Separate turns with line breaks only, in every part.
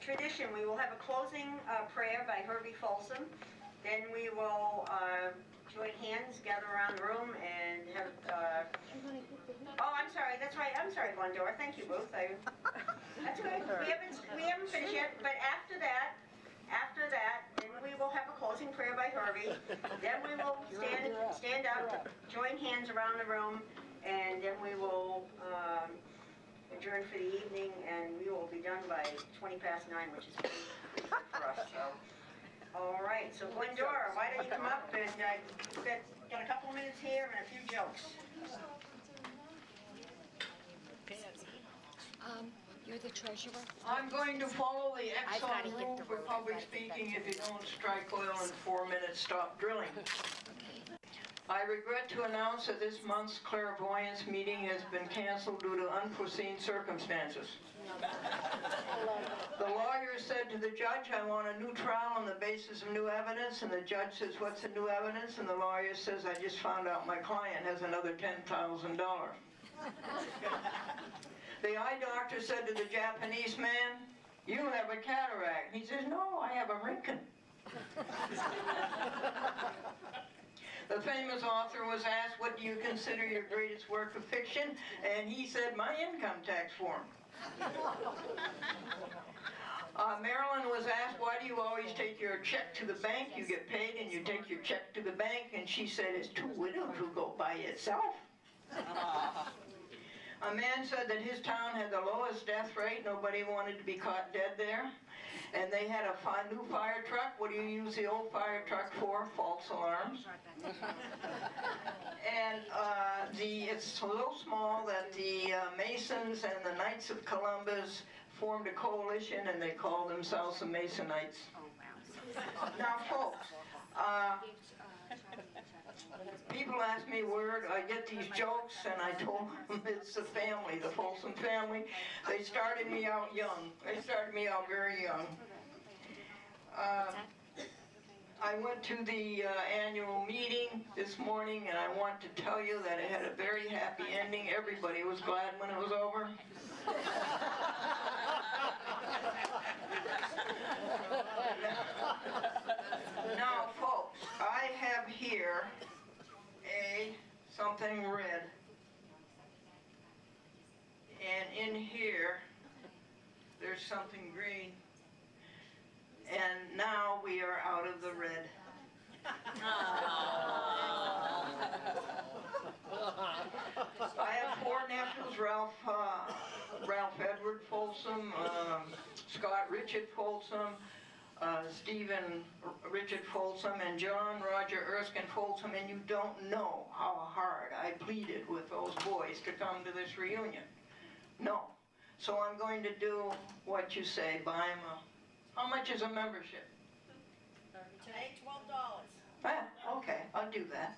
tradition, we will have a closing prayer by Herbie Folsom. Then we will join hands, gather around the room, and have. Oh, I'm sorry. That's right. I'm sorry, Glendora. Thank you, Ruth. That's good. We haven't finished yet. But after that, then we will have a closing prayer by Herbie. Then we will stand up, join hands around the room, and then we will adjourn for the evening, and we will be done by 9:20, which is pretty good for us. So, all right. So, Glendora, why don't you come up and we've got a couple of minutes here and a few jokes.
You're the treasurer?
I'm going to follow the Exxon rule for public speaking. If you don't strike oil in 4 minutes, stop drilling. I regret to announce that this month's clairvoyance meeting has been canceled due to unforeseen circumstances. The lawyer said to the judge, I want a new trial on the basis of new evidence, and the judge says, what's the new evidence? And the lawyer says, I just found out my client has another $10,000. The eye doctor said to the Japanese man, you have a cataract. He says, no, I have a Rinkin. The famous author was asked, what do you consider your greatest work of fiction? And he said, my income tax form. Marilyn was asked, why do you always take your check to the bank? You get paid and you take your check to the bank. And she said, it's too widows who go by itself. A man said that his town had the lowest death rate. Nobody wanted to be caught dead there. And they had a new fire truck. What do you use the old fire truck for? False alarms. And it's so small that the Masons and the Knights of Columbus formed a coalition, and they called themselves the Masonites. Now, folks, people ask me where I get these jokes, and I told them it's the family, the Folsom family. They started me out young. They started me out very young. I went to the annual meeting this morning, and I want to tell you that it had a very happy ending. Everybody was glad when it was over. Now, folks, I have here something red, and in here there's something green, and now we are out of the red. I have 4 nephews, Ralph Edward Folsom, Scott Richard Folsom, Stephen Richard Folsom, and John Roger Erskine Folsom, and you don't know how hard I pleaded with those boys to come to this reunion. No. So I'm going to do what you say, buy them a... How much is a membership?
Today, $12.
Okay, I'll do that.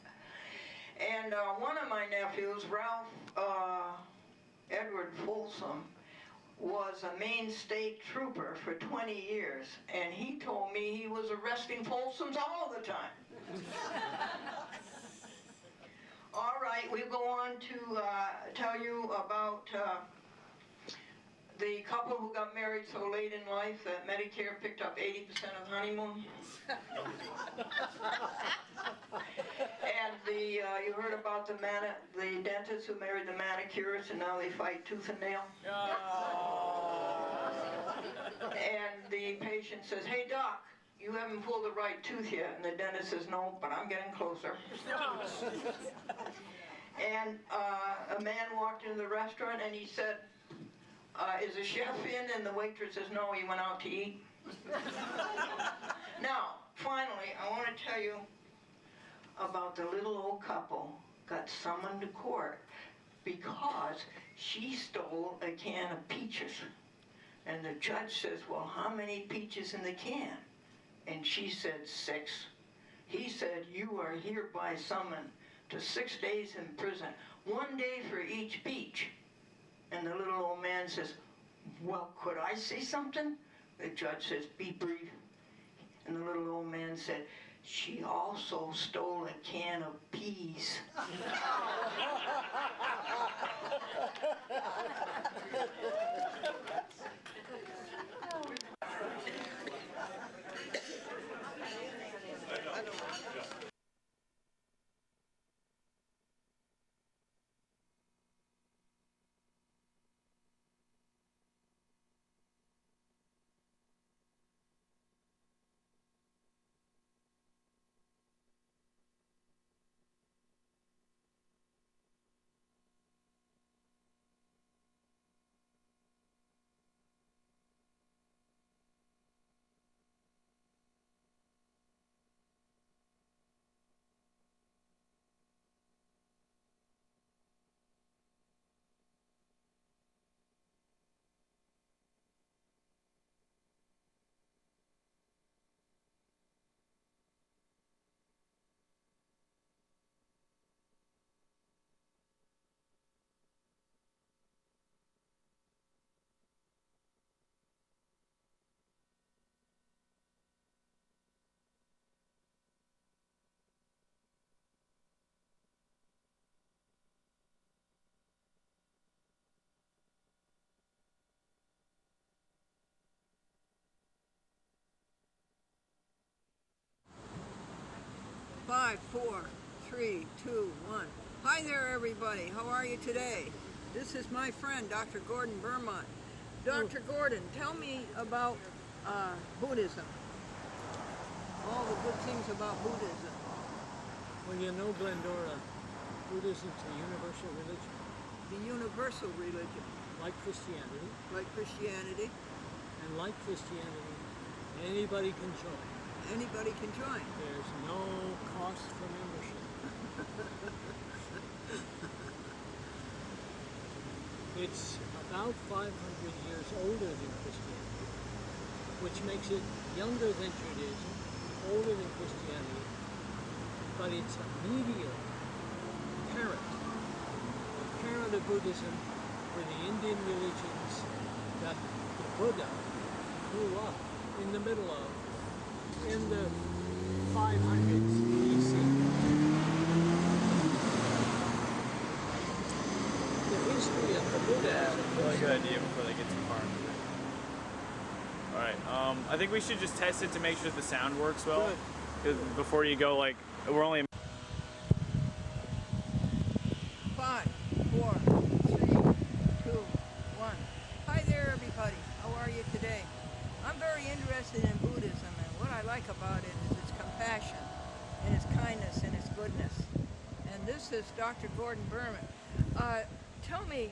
And one of my nephews, Ralph Edward Folsom, was a Maine State Trooper for 20 years, and he told me he was arresting Folsoms all the time. All right, we'll go on to tell you about the couple who got married so late in life that Medicare picked up 80% of the honeymoon. And you heard about the dentist who married the manicurist, and now they fight tooth and nail. And the patient says, hey doc, you haven't pulled the right tooth yet. And the dentist says, no, but I'm getting closer. And a man walked into the restaurant and he said, is the chef in? And the waitress says, no, he went out to eat. Now, finally, I want to tell you about the little old couple got summoned to court because she stole a can of peaches. And the judge says, well, how many peaches in the can? And she said, 6. He said, you are hereby summoned to 6 days in prison, 1 day for each peach. And the little old man says, well, could I say something? The judge says, be brief. And the little old man said, she also stole a can of peas.
5, 4, 3, 2, 1. Hi there, everybody. How are you today? This is my friend, Dr. Gordon Bermont. Dr. Gordon, tell me about Buddhism. All the good things about Buddhism.
Well, you know, Glendora, Buddhism is a universal religion,
The universal religion,
like Christianity,
like Christianity.
and like Christianity, anybody can join.
Anybody can join.
There's no cost for membership. It's about 500 years older than Christianity, which makes it younger than Judaism, older than Christianity, but it's a medial parent of Buddhism were the Indian religions that the Buddha grew up in the middle of in the 500s BC. The history of the Buddha
Yeah,
is a
really good idea before they get too far into it. Alright, I think we should just test it to make sure the sound works well. Because before you go, like, we're only
5, 4, 3, 2, 1. Hi there, everybody. How are you today? I'm very interested in Buddhism, and what I like about it is its compassion, and its kindness, and its goodness. And this is Dr. Gordon Berman. Tell me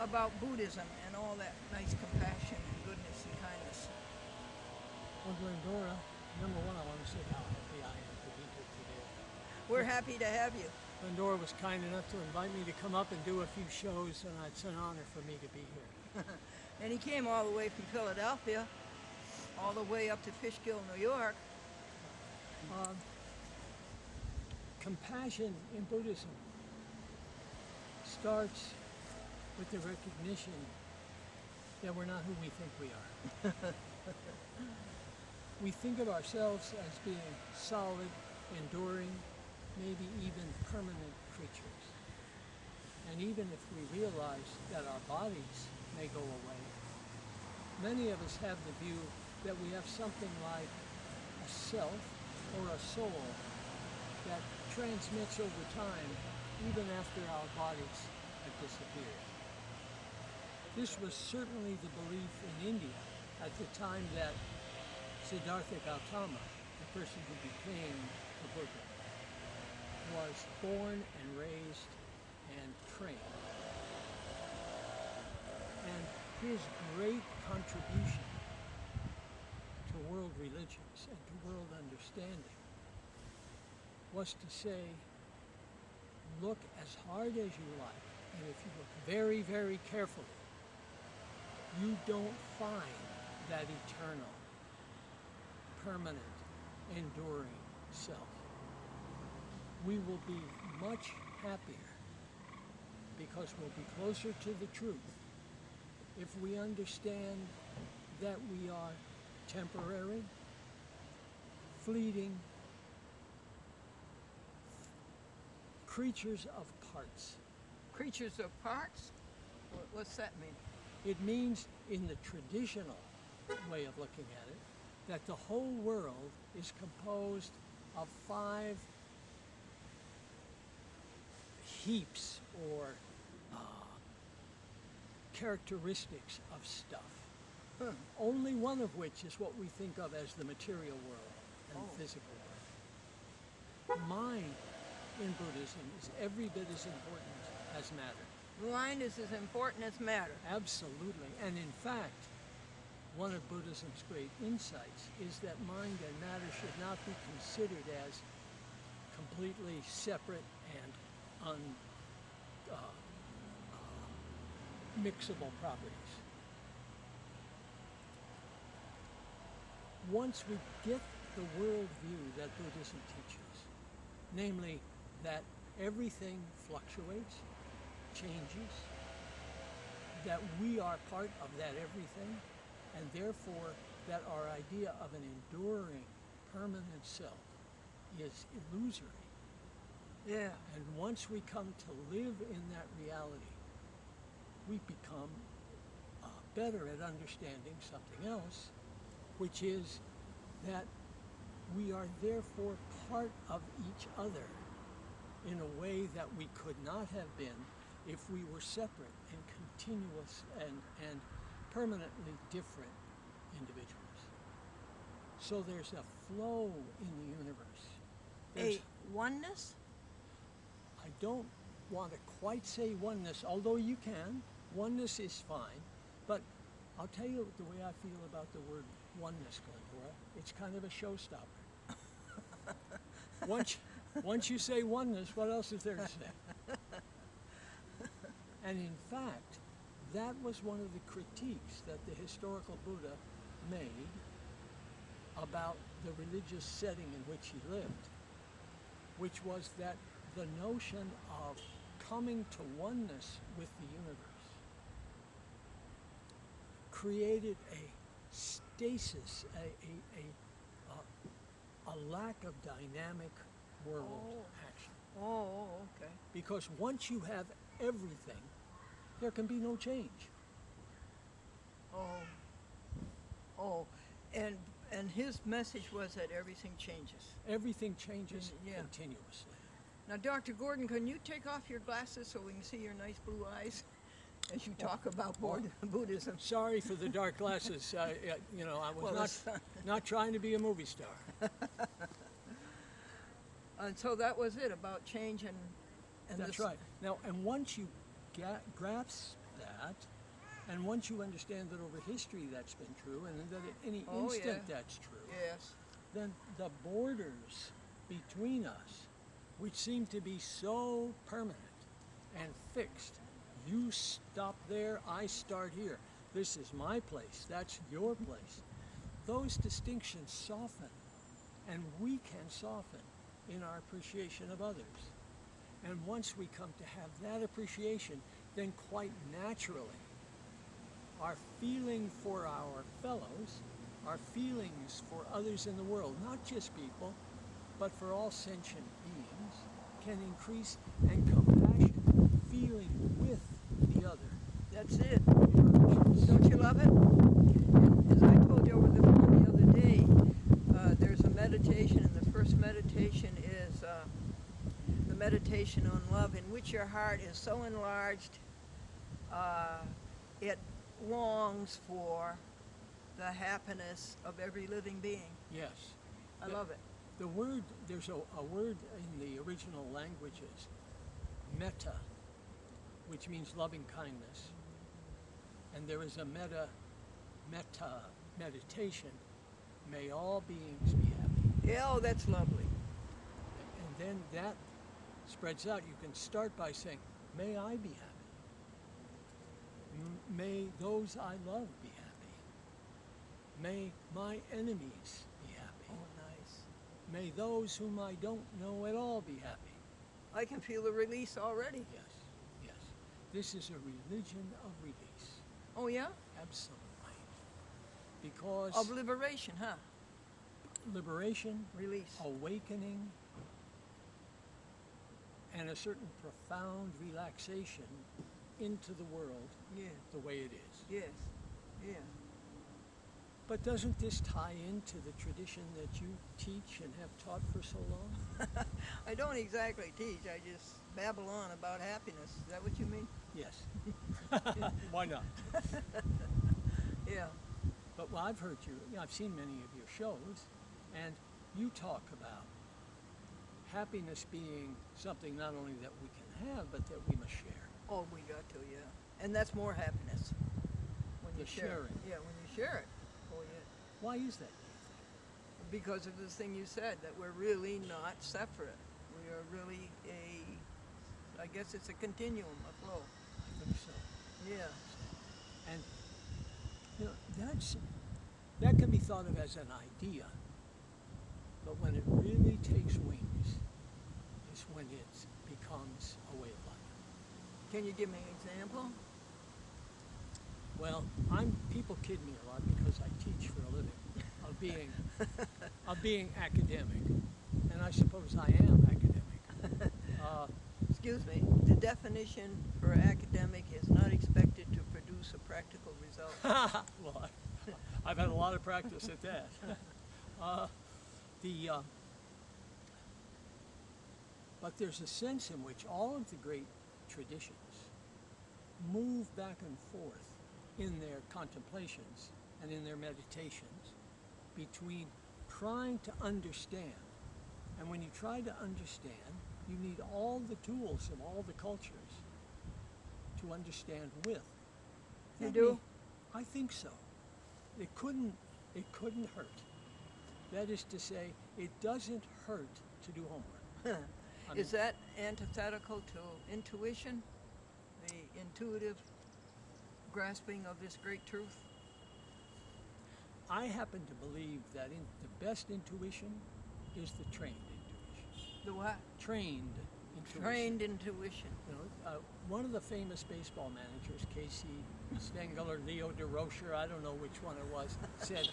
about Buddhism and all that nice compassion and goodness and kindness.
Well, Glendora, number one, I want to say how happy I am to be here today.
We're happy to have you.
Glendora was kind enough to invite me to come up and do a few shows, and it's an honor for me to be here.
And he came all the way from Philadelphia, all the way up to Fishkill, New York.
Compassion in Buddhism starts with the recognition that we're not who we think we are. We think of ourselves as being solid, enduring, maybe even permanent creatures. And even if we realize that our bodies may go away, many of us have the view that we have something like a self or a soul that transmits over time even after our bodies have disappeared. This was certainly the belief in India at the time that Siddhartha Gautama, the person who became the Buddha, was born and raised and trained. And his great contribution to world religions and to world understanding was to say, look as hard as you like, and if you look very, very carefully, you don't find that eternal, permanent, enduring self. We will be much happier because we'll be closer to the truth if we understand that we are temporary, fleeting creatures of parts.
Creatures of parts? What's that mean?
It means, in the traditional way of looking at it, that the whole world is composed of 5 heaps or characteristics of stuff. Only one of which is what we think of as the material world and the physical world. Mind in Buddhism is every bit as important as matter.
Mind is as important as matter.
Absolutely. And in fact, one of Buddhism's great insights is that mind and matter should not be considered as completely separate and mixable properties. Once we get the worldview that Buddhism teaches, namely that everything fluctuates, changes, that we are part of that everything, and therefore that our idea of an enduring, permanent self is illusory.
Yeah.
And once we come to live in that reality, we become better at understanding something else, which is that we are therefore part of each other in a way that we could not have been if we were separate and continuous and permanently different individuals. So there's a flow in the universe. There's,
A oneness?
I don't want to quite say oneness, although you can. Oneness is fine. But I'll tell you the way I feel about the word oneness, Glendora. It's kind of a showstopper. Once you say oneness, what else is there to say? And in fact, that was one of the critiques that the historical Buddha made about the religious setting in which he lived, which was that the notion of coming to oneness with the universe created a stasis, a lack of dynamic world action.
Oh, okay.
Because once you have everything, there can be no change.
Oh, and his message was that everything changes.
Everything changes
Yeah.
continuously.
Now, Dr. Gordon, can you take off your glasses so we can see your nice blue eyes as you talk about Buddhism?
Sorry for the dark glasses. You know, I was
Well,
not trying to be a movie star.
And so that was it about change and
That's
this,
right. Now, and once you grasp that, and once you understand that over history that's been true, and that at any
Oh,
instant
yeah.
that's true,
Yes.
then the borders between us, which seem to be so permanent and fixed, you stop there, I start here. This is my place, that's your place. Those distinctions soften, and we can soften in our appreciation of others. And once we come to have that appreciation, then quite naturally, our feeling for our fellows, our feelings for others in the world, not just people, but for all sentient beings, can increase, and compassion, feeling with the other.
That's it.
emerges.
Don't you love it? And as I told you over the phone the other day, there's a meditation, and the first meditation is the meditation on love, in which your heart is so enlarged, it longs for the happiness of every living being.
Yes.
I love it.
The word, there's a word in the original languages, metta, which means loving kindness. And there is a metta meditation, may all beings be happy.
Yeah, oh, that's lovely.
And then that spreads out. You can start by saying, may I be happy. May those I love be happy. May my enemies be happy.
Oh, nice.
May those whom I don't know at all be happy.
I can feel the release already.
Yes, yes. This is a religion of release.
Oh, yeah?
Absolutely. Because
Of liberation, huh?
liberation,
Release.
awakening, and a certain profound relaxation into the world
Yeah.
the way it is.
Yes. Yeah.
But doesn't this tie into the tradition that you teach and have taught for so long?
I don't exactly teach. I just babble on about happiness. Is that what you mean?
Yes. Why not?
Yeah.
But well, I've heard you, I've seen many of your shows, and you talk about happiness being something not only that we can have, but that we must share.
Oh, we got to, yeah. And that's more happiness. When you
The
share
sharing.
it. Yeah, when you share it. Oh, yeah.
Why is that?
Because of this thing you said, that we're really not separate. We are really I guess it's a continuum, a flow.
I think so.
Yeah.
And you know, that can be thought of as an idea, but when it really takes wings is when it becomes a way of life.
Can you give me an example?
Well, people kid me a lot because I teach for a living of being academic, and I suppose I am academic.
Excuse me. The definition for academic is not expected to produce a practical result.
Well, I've had a lot of practice at that. But there's a sense in which all of the great traditions move back and forth in their contemplations and in their meditations between trying to understand. And when you try to understand, you need all the tools of all the cultures to understand with.
You do?
I think so. It couldn't hurt. That is to say, it doesn't hurt to do homework. I
Is that antithetical to intuition? The intuitive grasping of this great truth?
I happen to believe that the best intuition is the trained intuition.
The what?
Trained intuition.
Trained intuition.
You know, one of the famous baseball managers, Casey Stengel or Leo DeRocher, I don't know which one it was, said,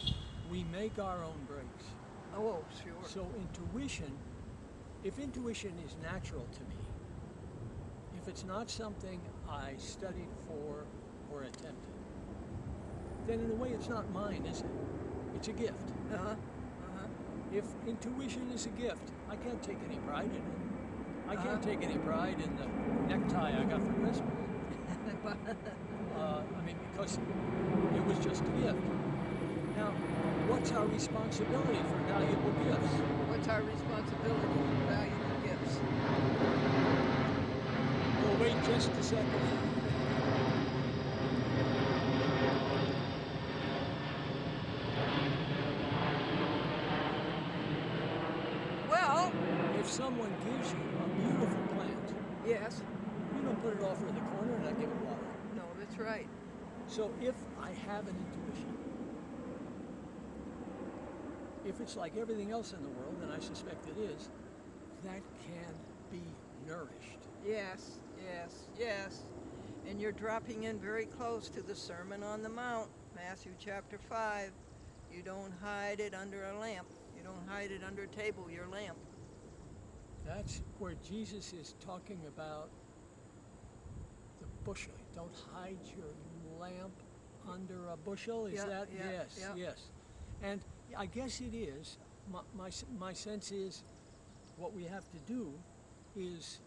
"We make our own breaks."
Oh, sure.
So intuition, if intuition is natural to me, if it's not something I studied for or attempted, then in a way it's not mine, is it? It's a gift. If intuition is a gift, I can't take any pride in it. I can't take any pride in the necktie I got for Christmas. I mean, because it was just a gift. Now, what's our responsibility for valuable gifts?
What's our responsibility for valuable gifts?
Well, wait just a second.
Well,
If someone gives you a beautiful plant,
yes.
you don't put it off in the corner and not give it water.
No, that's right.
So if I have an intuition, if it's like everything else in the world, and I suspect it is, that can be nourished.
Yes, yes, yes. And you're dropping in very close to the Sermon on the Mount, Matthew chapter 5. You don't hide it under a lamp. You don't hide it under a table, your lamp.
That's where Jesus is talking about the bushel. Don't hide your lamp under a bushel. Is
Yeah,
that?
yeah,
Yes,
yeah.
yes. And I guess it is. My sense is what we have to do is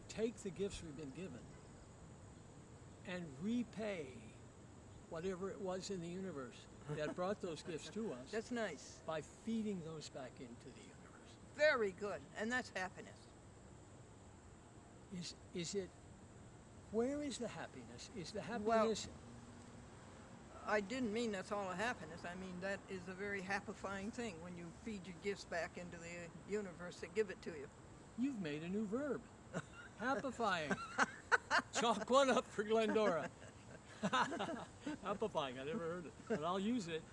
take the gifts we've been given and repay whatever it was in the universe that brought those gifts to us
That's nice.
by feeding those back into the universe.
Very good. And that's happiness.
Is it, where is the happiness? Is the happiness,
I didn't mean that's all a happiness. I mean that is a very happifying thing when you feed your gifts back into the universe that give it to you.
you've made a new verb. Happifying. Chalk one up for Glendora. Happifying, I never heard it, but I'll use it.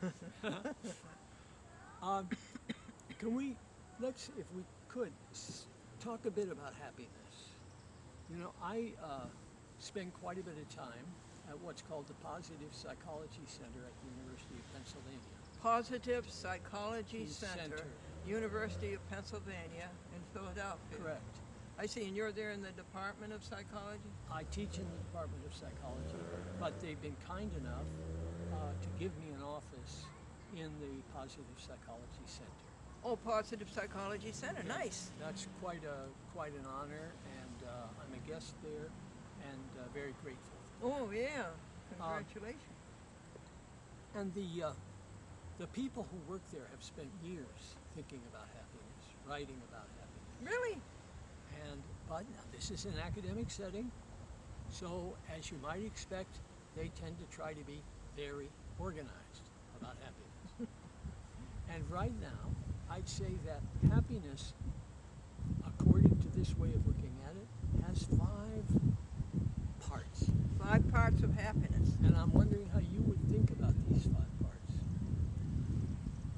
Can we, if we could, talk a bit about happiness. You know, I spend quite a bit of time at what's called the Positive Psychology Center at the University of Pennsylvania.
Positive Psychology
Center.
Center, University of Pennsylvania in Philadelphia.
Correct.
I see, and you're there in the Department of Psychology?
I teach in the Department of Psychology, but they've been kind enough to give me an office in the Positive Psychology Center.
Oh, Positive Psychology Center, nice.
That's quite an honor, and I'm a guest there, and very grateful.
Oh, yeah, congratulations.
And the people who work there have spent years thinking about happiness, writing about happiness.
Really?
But now this is an academic setting, so as you might expect, they tend to try to be very organized about happiness. And right now, I'd say that happiness, according to this way of looking at it, has 5 parts.
5 parts of happiness.
And I'm wondering how you would think about these 5 parts.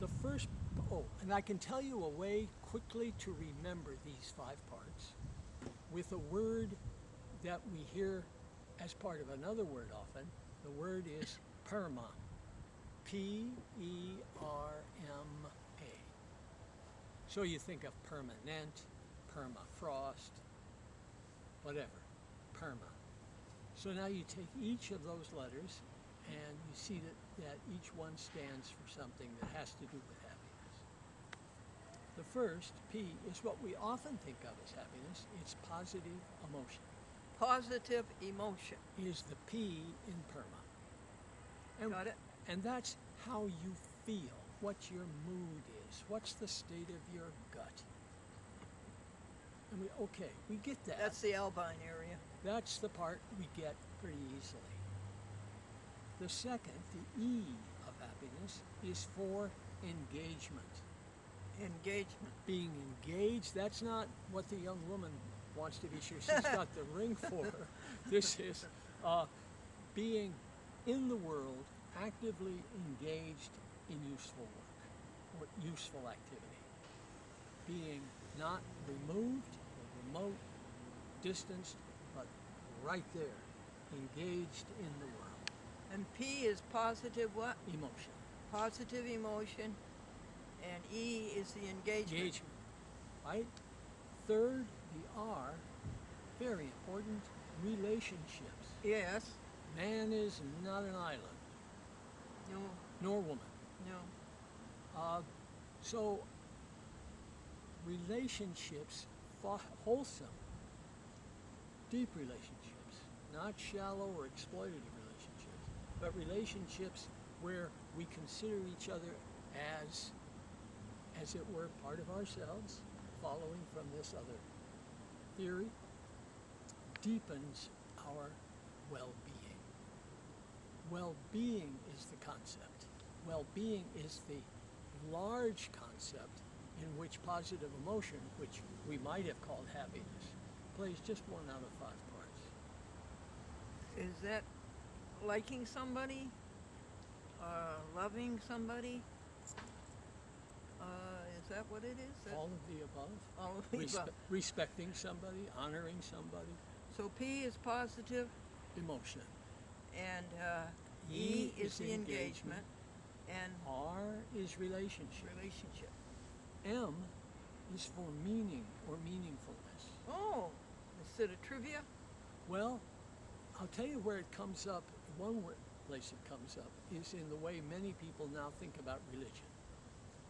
The first, and I can tell you a way quickly to remember these 5 parts with a word that we hear as part of another word often. The word is PERMA. P-E-R-M-A. So you think of permanent, permafrost, whatever, PERMA. So now you take each of those letters and you see that each one stands for something that has to do with happiness. The first, P, is what we often think of as happiness. It's positive emotion.
Positive emotion.
Is the P in PERMA. And,
Got it?
and that's how you feel, what your mood is, what's the state of your gut. And we get that.
That's the Albine area.
That's the part we get pretty easily. The second, the E of happiness, is for engagement.
Engagement.
Being engaged, that's not what the young woman wants to be sure she's got the ring for. This is being in the world, actively engaged in useful work or useful activity. Being not removed or remote, distanced, but right there, engaged in the world.
And P is positive what?
Emotion.
Positive emotion. And E is the engagement.
Engagement. Right? Third, the R, very important, relationships.
Yes.
Man is not an island,
No.
nor woman.
No.
So, relationships, wholesome, deep relationships, not shallow or exploitative relationships, but relationships where we consider each other as it were, part of ourselves, following from this other theory, deepens our well-being. Well-being is the concept. Well-being is the large concept in which positive emotion, which we might have called happiness, plays just 1 out of 5 parts.
Is that liking somebody? Loving somebody? Is that what it is?
All of the above.
All of the above.
Respecting somebody, honoring somebody,
So P is positive,
emotion.
and E is the engagement, and
R is relationship.
relationship.
M is for meaning or meaningfulness.
Oh, instead of trivia?
Well, I'll tell you where it comes up. One place it comes up is in the way many people now think about religion.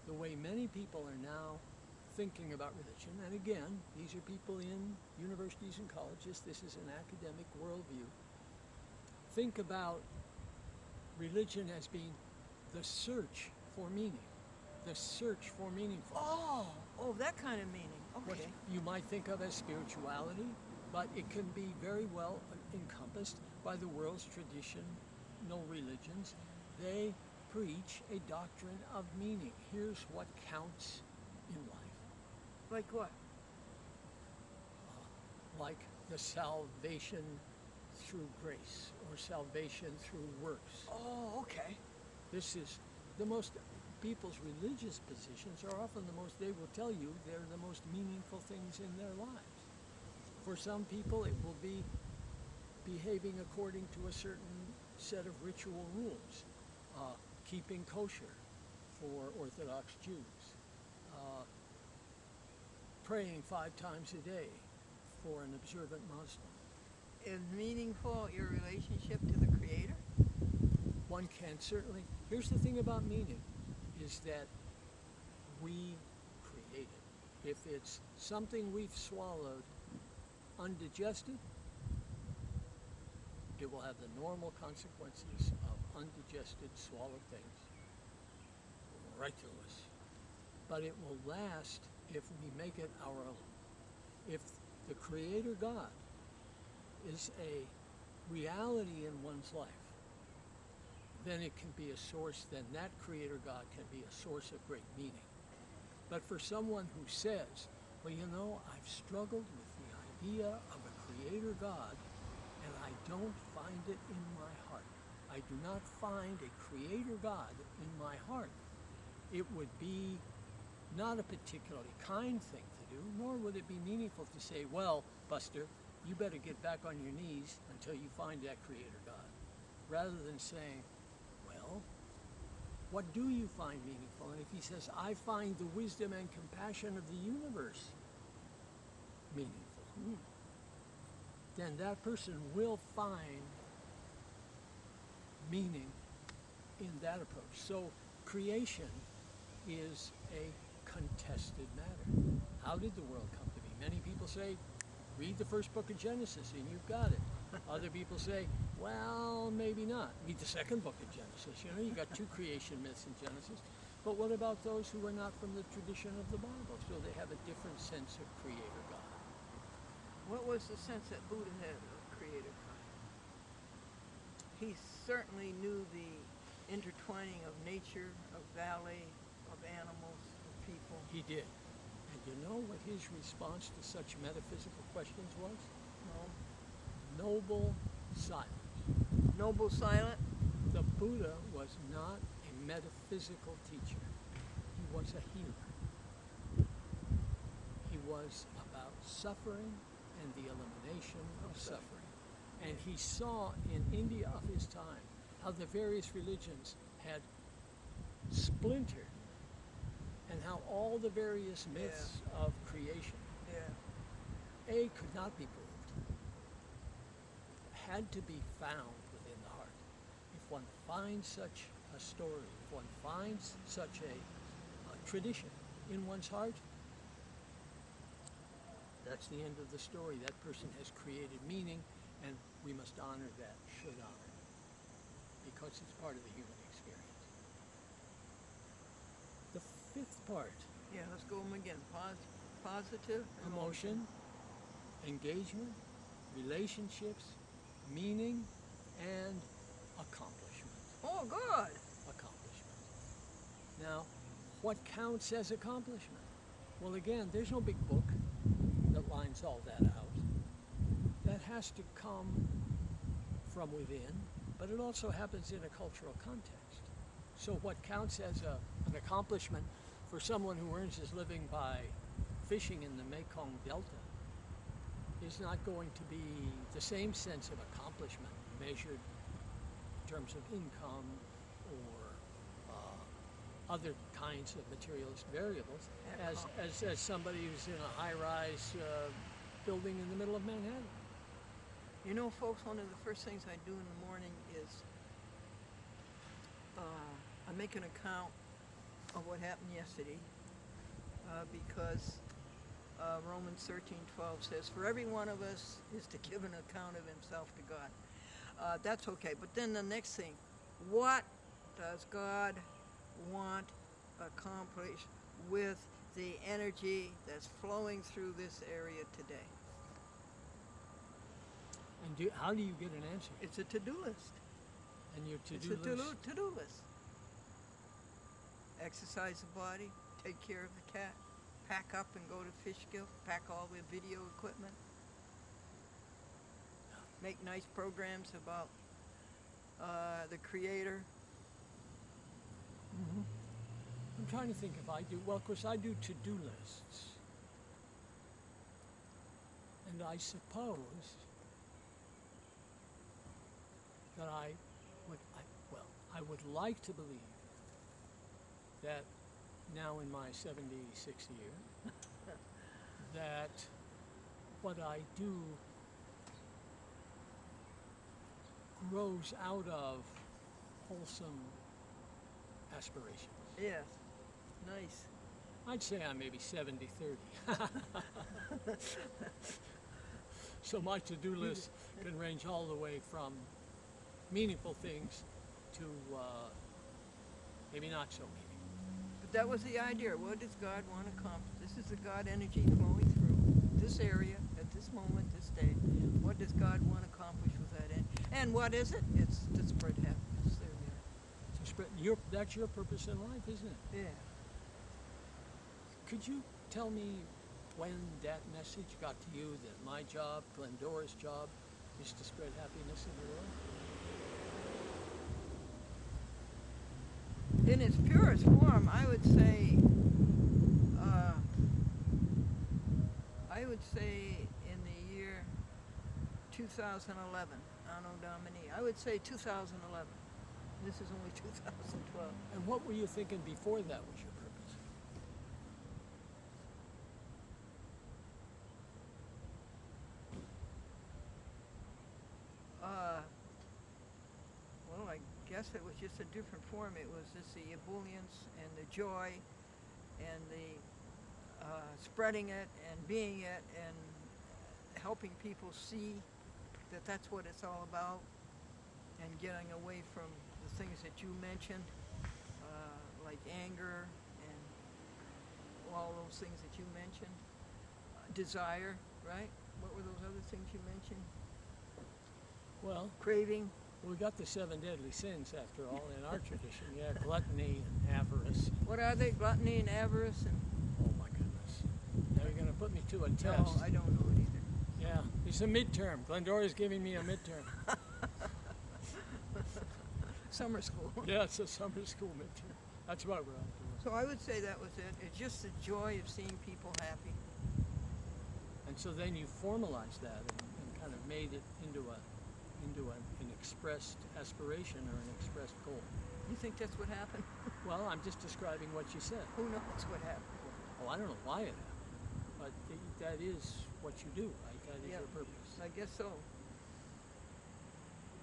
The way many people are now thinking about religion, and again, these are people in universities and colleges, this is an academic worldview, think about religion as being the search for meaning, the search for meaningfulness.
Oh, that kind of meaning.
What
Okay.
you might think of as spirituality, but it can be very well encompassed by the world's traditional religions. They preach a doctrine of meaning. Here's what counts in life.
Like what?
Like the salvation through grace or salvation through works.
Oh, okay.
This is the most, people's religious positions are often the most, they will tell you they're the most meaningful things in their lives. For some people it will be behaving according to a certain set of ritual rules. Keeping kosher for Orthodox Jews, praying 5 times a day for an observant Muslim.
Is meaningful your relationship to the Creator?
One can certainly, here's the thing about meaning, is that we create it. If it's something we've swallowed undigested, it will have the normal consequences of undigested swallowed things right to us. But it will last if we make it our own. If the Creator God is a reality in one's life, then it can be a source, then that Creator God can be a source of great meaning. But for someone who says, well, you know, I've struggled with the idea of a Creator God, and I don't find it in my heart. I do not find a Creator God in my heart. It would be not a particularly kind thing to do, nor would it be meaningful to say, well, Buster, you better get back on your knees until you find that Creator God. Rather than saying, well, what do you find meaningful? And if he says, I find the wisdom and compassion of the universe meaningful, then that person will find meaning in that approach. So creation is a contested matter. How did the world come to be? Many people say, read the first book of Genesis and you've got it. Other people say, well, maybe not. Read the second book of Genesis. You know, you got two creation myths in Genesis. But what about those who are not from the tradition of the Bible? So they have a different sense of Creator God.
What was the sense that Buddha had of Creator God? He certainly knew the intertwining of nature, of valley, of animals, of people.
He did. And you know what his response to such metaphysical questions was?
No.
Noble silence.
Noble silent?
The Buddha was not a metaphysical teacher. He was a healer. He was about suffering and the elimination of suffering. And he saw in India of his time how the various religions had splintered and how all the various myths of creation, A, could not be proved, had to be found within the heart. If one finds such a story, if one finds such a tradition in one's heart, that's the end of the story. That person has created meaning, and we must honor that, should honor it, because it's part of the human experience. The fifth part,
Yeah, let's go them again. Positive.
emotion, engagement, relationships, meaning, and accomplishment.
Oh, good.
Accomplishment. Now, what counts as accomplishment? Well, again, there's no big book that lines all that out. That has to come from within, but it also happens in a cultural context. So what counts as an accomplishment for someone who earns his living by fishing in the Mekong Delta is not going to be the same sense of accomplishment measured in terms of income or other kinds of materialist variables as somebody who's in a high-rise building in the middle of Manhattan.
You know, folks, one of the first things I do in the morning is I make an account of what happened yesterday because Romans 13:12 says, for every one of us is to give an account of himself to God. That's okay. But then the next thing, what does God want accomplished with the energy that's flowing through this area today?
And how do you get an answer?
It's a to-do list.
And your
It's
to-do
a
list.
to-do list. Exercise the body, take care of the cat, pack up and go to Fishkill, pack all the video equipment, make nice programs about the Creator.
Mm-hmm. I'm trying to think if I do. Well, of course, I do to-do lists. And I suppose that I would like to believe that now in my 76th year, that what I do grows out of wholesome aspirations.
Yes, nice.
I'd say I'm maybe 70-30. So my to-do list can range all the way from meaningful things to maybe not so meaningful.
But that was the idea. What does God want to accomplish? This is the God energy flowing through this area at this moment, this day. What does God want to accomplish with that end? And what is it? It's to spread happiness. There we are.
To spread that's your purpose in life, isn't it?
Yeah.
Could you tell me when that message got to you that my job, Glendora's job, is to spread happiness in the world?
In its purest form, I would say in the year 2011, Anno Domini, I would say 2011. This is only 2012.
And what were you thinking before that was your purpose?
Well, I guess it was just a different form. It was just the ebullience and the joy and the spreading it and being it and helping people see that that's what it's all about, and getting away from the things that you mentioned, like anger and all those things that you mentioned. Desire, right? What were those other things you mentioned?
Well,
Craving.
we got the 7 deadly sins after all in our tradition. Yeah, gluttony and avarice.
What are they? Gluttony and avarice and...
Oh my goodness. Now you're going to put me to a test.
No, I don't know it either.
Yeah, it's a midterm. Glendora's giving me a midterm.
Summer school.
Yeah, it's a summer school midterm. That's what we're out doing.
So I would say that was it. It's just the joy of seeing people happy.
And so then you formalized that and kind of made it into an expressed aspiration or an expressed goal.
You think that's what happened?
Well, I'm just describing what you said.
Who knows what happened?
Oh, I don't know why it happened, but that is what you do, right? That is
Yeah.
your purpose.
I guess so.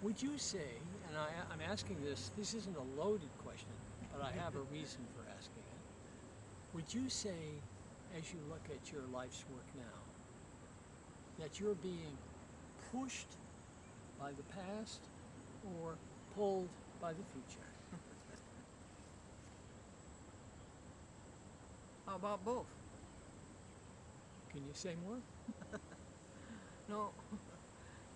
Would you say, and I'm asking this isn't a loaded question, but I have a reason for asking it. Would you say, as you look at your life's work now, that you're being pushed by the past or pulled by the future?
How about both?
Can you say more?
No.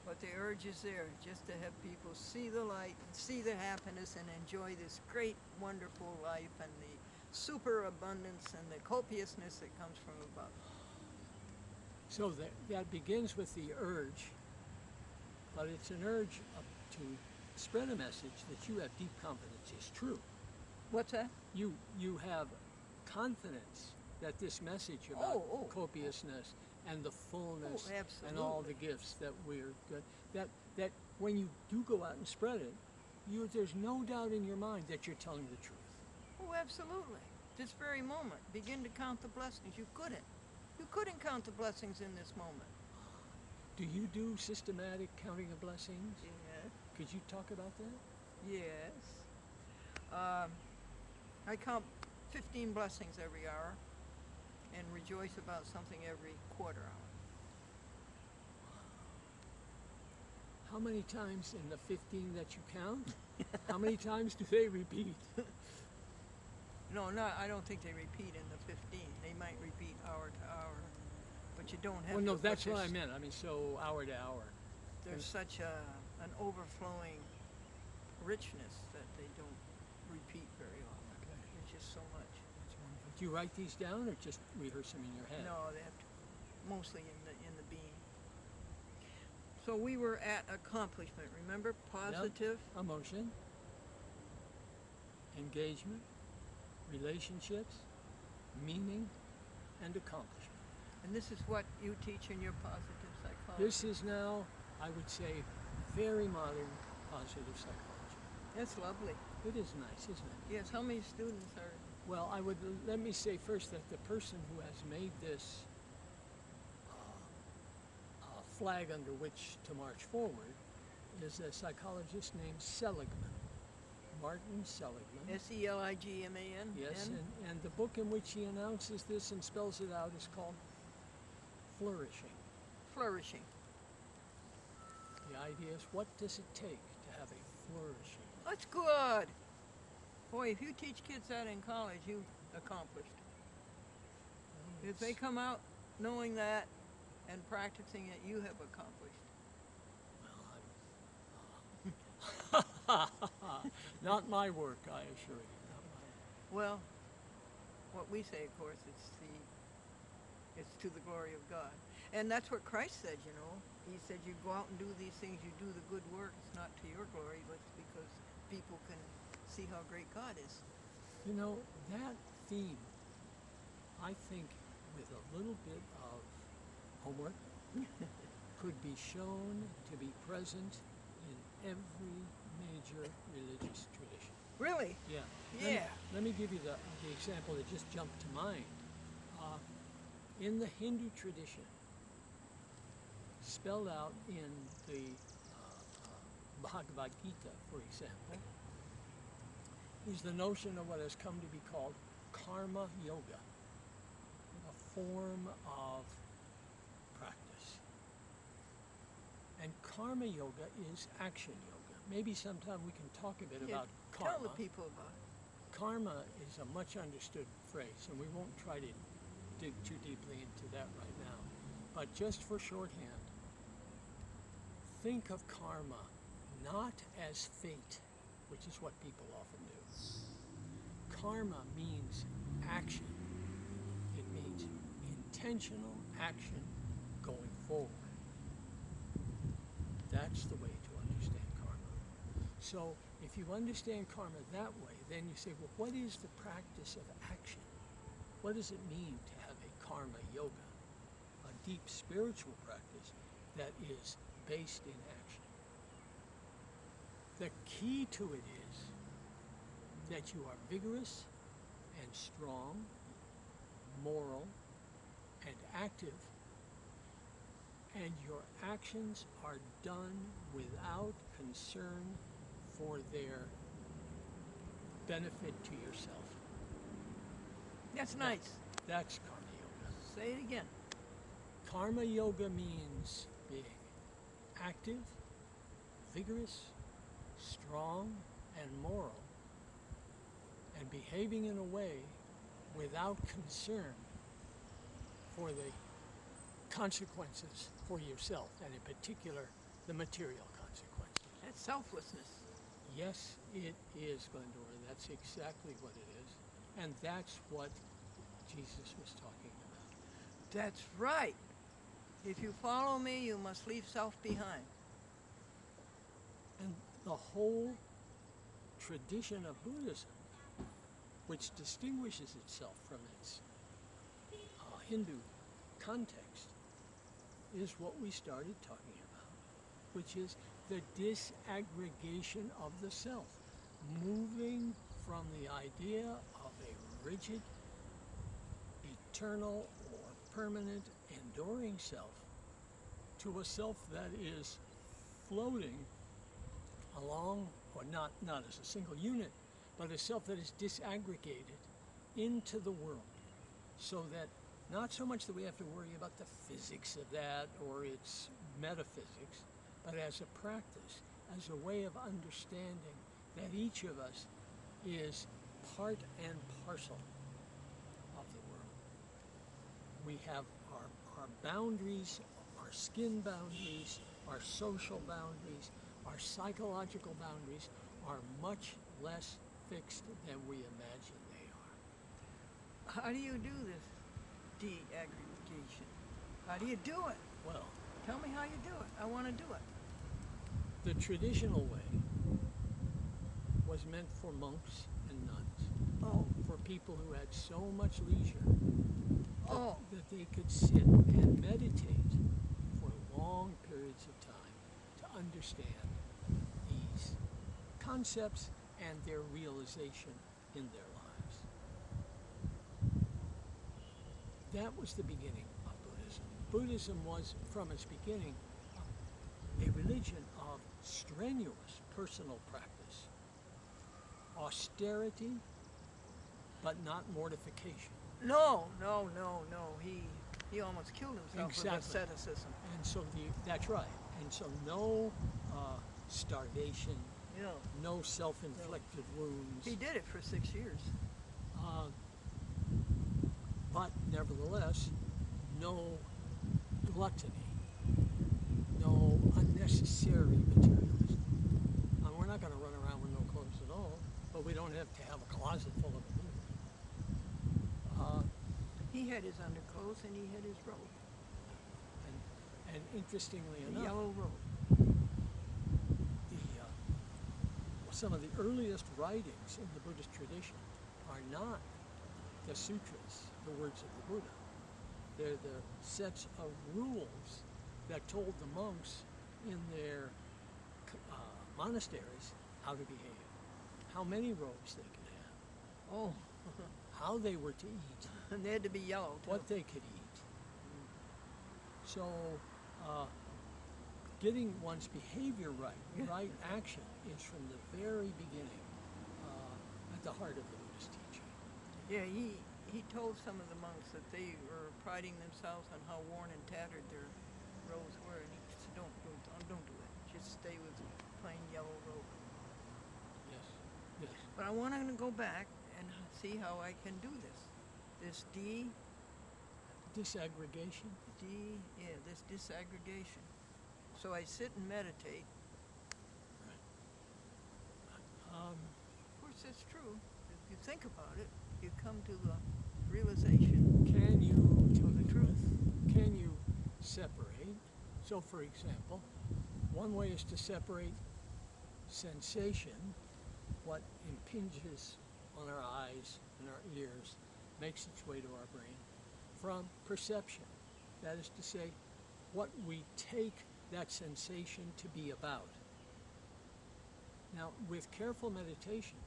But the urge is there, just to have people see the light, see the happiness, and enjoy this great, wonderful life and the superabundance and the copiousness that comes from above.
So that begins with the urge, but it's an urge to spread a message that you have deep confidence is true.
What's that?
You have confidence that this message about copiousness and the fullness and all the gifts that we're good, that when you do go out and spread it, there's no doubt in your mind that you're telling the truth.
Oh, absolutely. This very moment, begin to count the blessings. You couldn't. You couldn't count the blessings in this moment.
Do you do systematic counting of blessings?
Yeah.
Could you talk about that?
Yes. I count 15 blessings every hour and rejoice about something every quarter hour.
How many times in the 15 that you count, how many times do they repeat?
No, I don't think they repeat in the 15. They might repeat hour to hour, but you don't have
Well, no,
to,
that's what I meant. I mean, so hour to hour.
There's such an overflowing richness that they don't repeat very often.
Okay.
There's just so much.
That's wonderful. Do you write these down or just rehearse them in your head?
No, they have to, mostly in the being. So we were at accomplishment, remember? Positive.
Yep. Emotion, engagement, relationships, meaning, and accomplishment.
And this is what you teach in your positive psychology.
This is now, I would say, very modern positive psychology.
That's lovely.
It is nice, isn't it?
Yes, how many students are...
Well, let me say first that the person who has made this flag under which to march forward is a psychologist named Seligman, Martin Seligman.
Seligman?
Yes, and the book in which he announces this and spells it out is called Flourishing.
Flourishing.
The idea is, what does it take to have a flourishing life?
That's good. Boy, if you teach kids that in college, you've accomplished. If they come out knowing that and practicing it, you have accomplished.
Well, not my work, I assure you. Not my work.
Well, what we say, of course, it's to the glory of God. And that's what Christ said, you know. He said, you go out and do these things, you do the good work. It's not to your glory, but it's because people can see how great God is.
You know, that theme, I think, with a little bit of homework, could be shown to be present in every major religious tradition.
Really?
Yeah.
Yeah.
Let me give you the example that just jumped to mind. In the Hindu tradition, spelled out in the Bhagavad Gita, for example, is the notion of what has come to be called karma yoga. a form of practice. And karma yoga is action yoga. Maybe sometime we can talk a bit about karma.
Tell the people about it.
Karma is a much understood phrase, and we won't try to dig too deeply into that right now. But just for shorthand, think of karma not as fate, which is what people often do. Karma means action. It means intentional action going forward. That's the way to understand karma. So if you understand karma that way, then you say, well, what is the practice of action? What does it mean to have a karma yoga, a deep spiritual practice that is based in action? The key to it is that you are vigorous and strong, moral and active, and your actions are done without concern for their benefit to yourself.
That's nice.
That's karma yoga.
Say it again.
Karma yoga means being active, vigorous, strong, and moral, and behaving in a way without concern for the consequences for yourself, and in particular, the material consequences.
That's selflessness.
Yes, it is, Glendora. That's exactly what it is. And that's what Jesus was talking about.
That's right. If you follow me, you must leave self behind.
And the whole tradition of Buddhism, which distinguishes itself from its Hindu context, is what we started talking about, which is the disaggregation of the self, moving from the idea of a rigid, eternal, or permanent, enduring self to a self that is floating along, or not as a single unit, but a self that is disaggregated into the world, so that not so much that we have to worry about the physics of that or its metaphysics, but as a practice, as a way of understanding that each of us is part and parcel of the world. We have our boundaries, our skin boundaries, our social boundaries, our psychological boundaries are much less fixed than we imagine they are.
How do you do this de-aggregation? How do you do it?
Well,
Tell me how you do it. I want to do it.
the traditional way was meant for monks and nuns,
Oh,
for people who had so much leisure
oh,
that they could sit and meditate for long periods of time to understand these concepts and their realization in their lives. That was the beginning of Buddhism. Buddhism was, from its beginning, a religion of strenuous personal practice, austerity, but not mortification.
no. He almost killed himself
Exactly.
with asceticism.
And so that's right. And so no starvation,
Yeah.
no self-inflicted wounds.
He did it for 6 years.
But nevertheless, no gluttony, no unnecessary materialism. We're not going to run around with no clothes at all, but we don't have to have a closet full of them.
He had his underclothes and he had his robe,
And interestingly
the
enough,
yellow robe.
some of the earliest writings in the Buddhist tradition are not the sutras, the words of the Buddha. They're the sets of rules that told the monks in their monasteries how to behave, how many robes they could have,
Oh,
how they were to eat,
and they had to be yellow too.
what they could eat. So getting one's behavior right, right action, is from the very beginning at the heart of the Buddhist teaching.
Yeah, he told some of the monks that they were priding themselves on how worn and tattered their robes were, and he said, don't do it. Just stay with plain yellow robe.
Yes. Yes.
But I want to go back and see how I can do this. This
Disaggregation.
this disaggregation. So I sit and meditate. Of course, that's true. If you think about it, you come to the realization
Can you
of the truth.
Can you separate? So, for example, one way is to separate sensation, what impinges on our eyes and our ears, makes its way to our brain, from perception. That is to say, what we take that sensation to be about. Now, with careful meditation,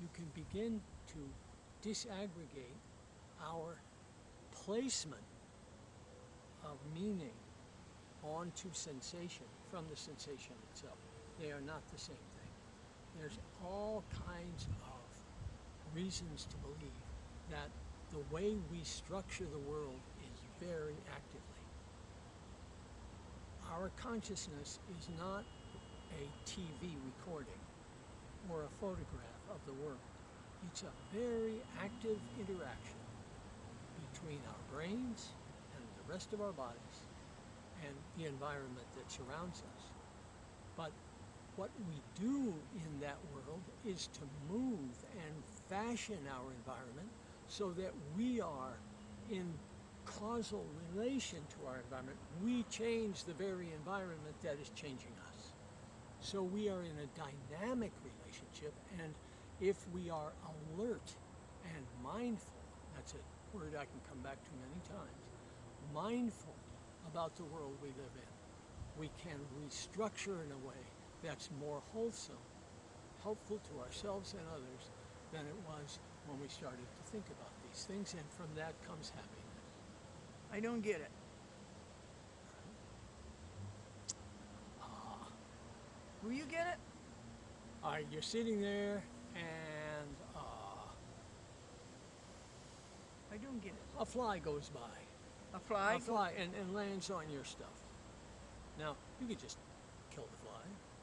you can begin to disaggregate our placement of meaning onto sensation from the sensation itself. They are not the same thing. There's all kinds of reasons to believe that the way we structure the world is very actively. Our consciousness is not a TV recording or a photograph of the world. It's a very active interaction between our brains and the rest of our bodies and the environment that surrounds us. But what we do in that world is to move and fashion our environment so that we are in causal relation to our environment. We change the very environment that is changing us. So we are in a dynamic relationship, and if we are alert and mindful, that's a word I can come back to many times, mindful about the world we live in, we can restructure in a way that's more wholesome, helpful to ourselves and others than it was when we started to think about these things, and from that comes happiness.
I don't get it. Will you get it?
All right, you're sitting there and
I don't get it.
a fly goes by.
A fly?
A fly and lands on your stuff. Now, you could just kill the fly.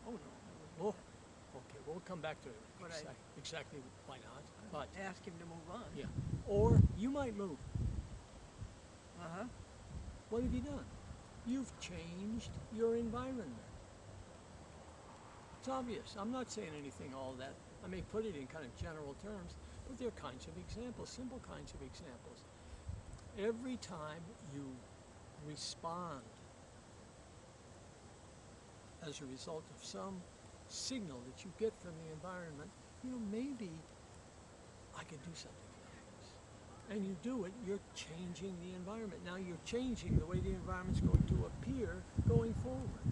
Oh no.
Well, okay, we'll come back to
But
exactly why not. But
Ask him to move on.
yeah, or you might move.
Uh-huh.
What have you done? You've changed your environment. It's obvious. I'm not saying anything all that. I may put it in kind of general terms, but there are kinds of examples, simple kinds of examples. Every time you respond as a result of some signal that you get from the environment, maybe I could do something like this. And you do it, you're changing the environment. Now you're changing the way the environment's going to appear going forward.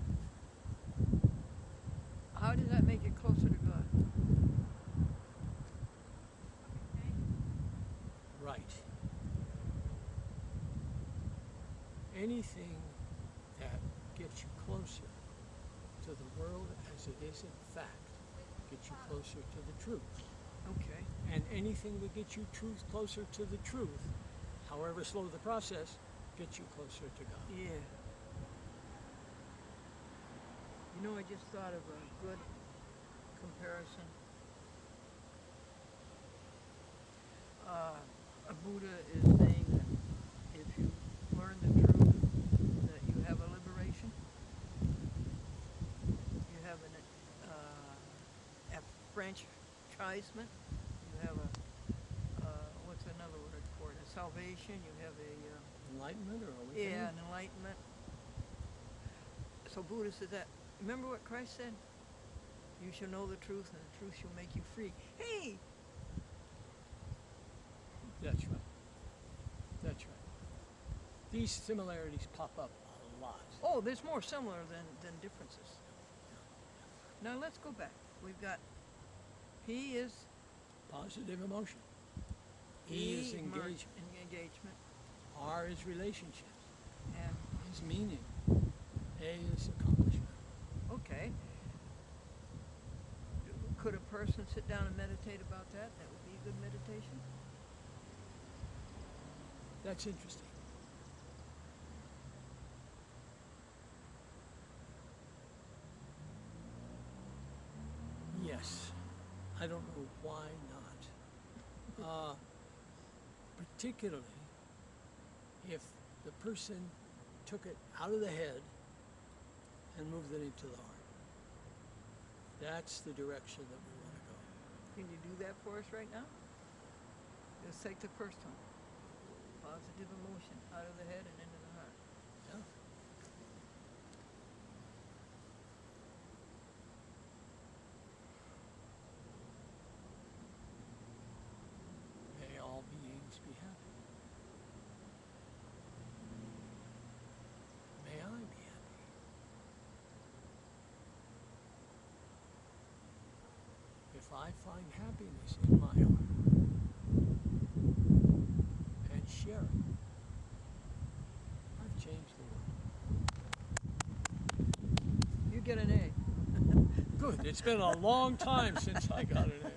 How does that make it closer to God?
Right. Anything that gets you closer to the world as it is in fact gets you closer to the truth.
Okay.
And anything that gets you closer to the truth, however slow the process, gets you closer to God.
Yeah. I just thought of a good comparison. A Buddha is saying that if you learn the truth, that you have a liberation. You have a franchisement. You have what's another word for it? A salvation. You have
Enlightenment or awakening?
an enlightenment. So Buddha said that. Remember what Christ said? You shall know the truth, and the truth shall make you free. Hey!
That's right. That's right. These similarities pop up a lot.
Oh, there's more similar than differences. Now let's go back. We've got P is
Positive emotion. E is engagement.
Engagement.
R is relationship.
And
Is meaning. A is accomplishment.
okay. Could a person sit down and meditate about that? That would be a good meditation.
That's interesting. Yes. I don't know why not. Particularly if the person took it out of the head and moved it into the heart. That's the direction that we want to go.
Can you do that for us right now? Let's take the first one. Positive emotion out of the head and into the heart.
Yeah. May all beings be happy. May I be happy. If I find happiness in my heart and share it, I've changed the world.
You get an A.
Good. It's been a long time since I got an A.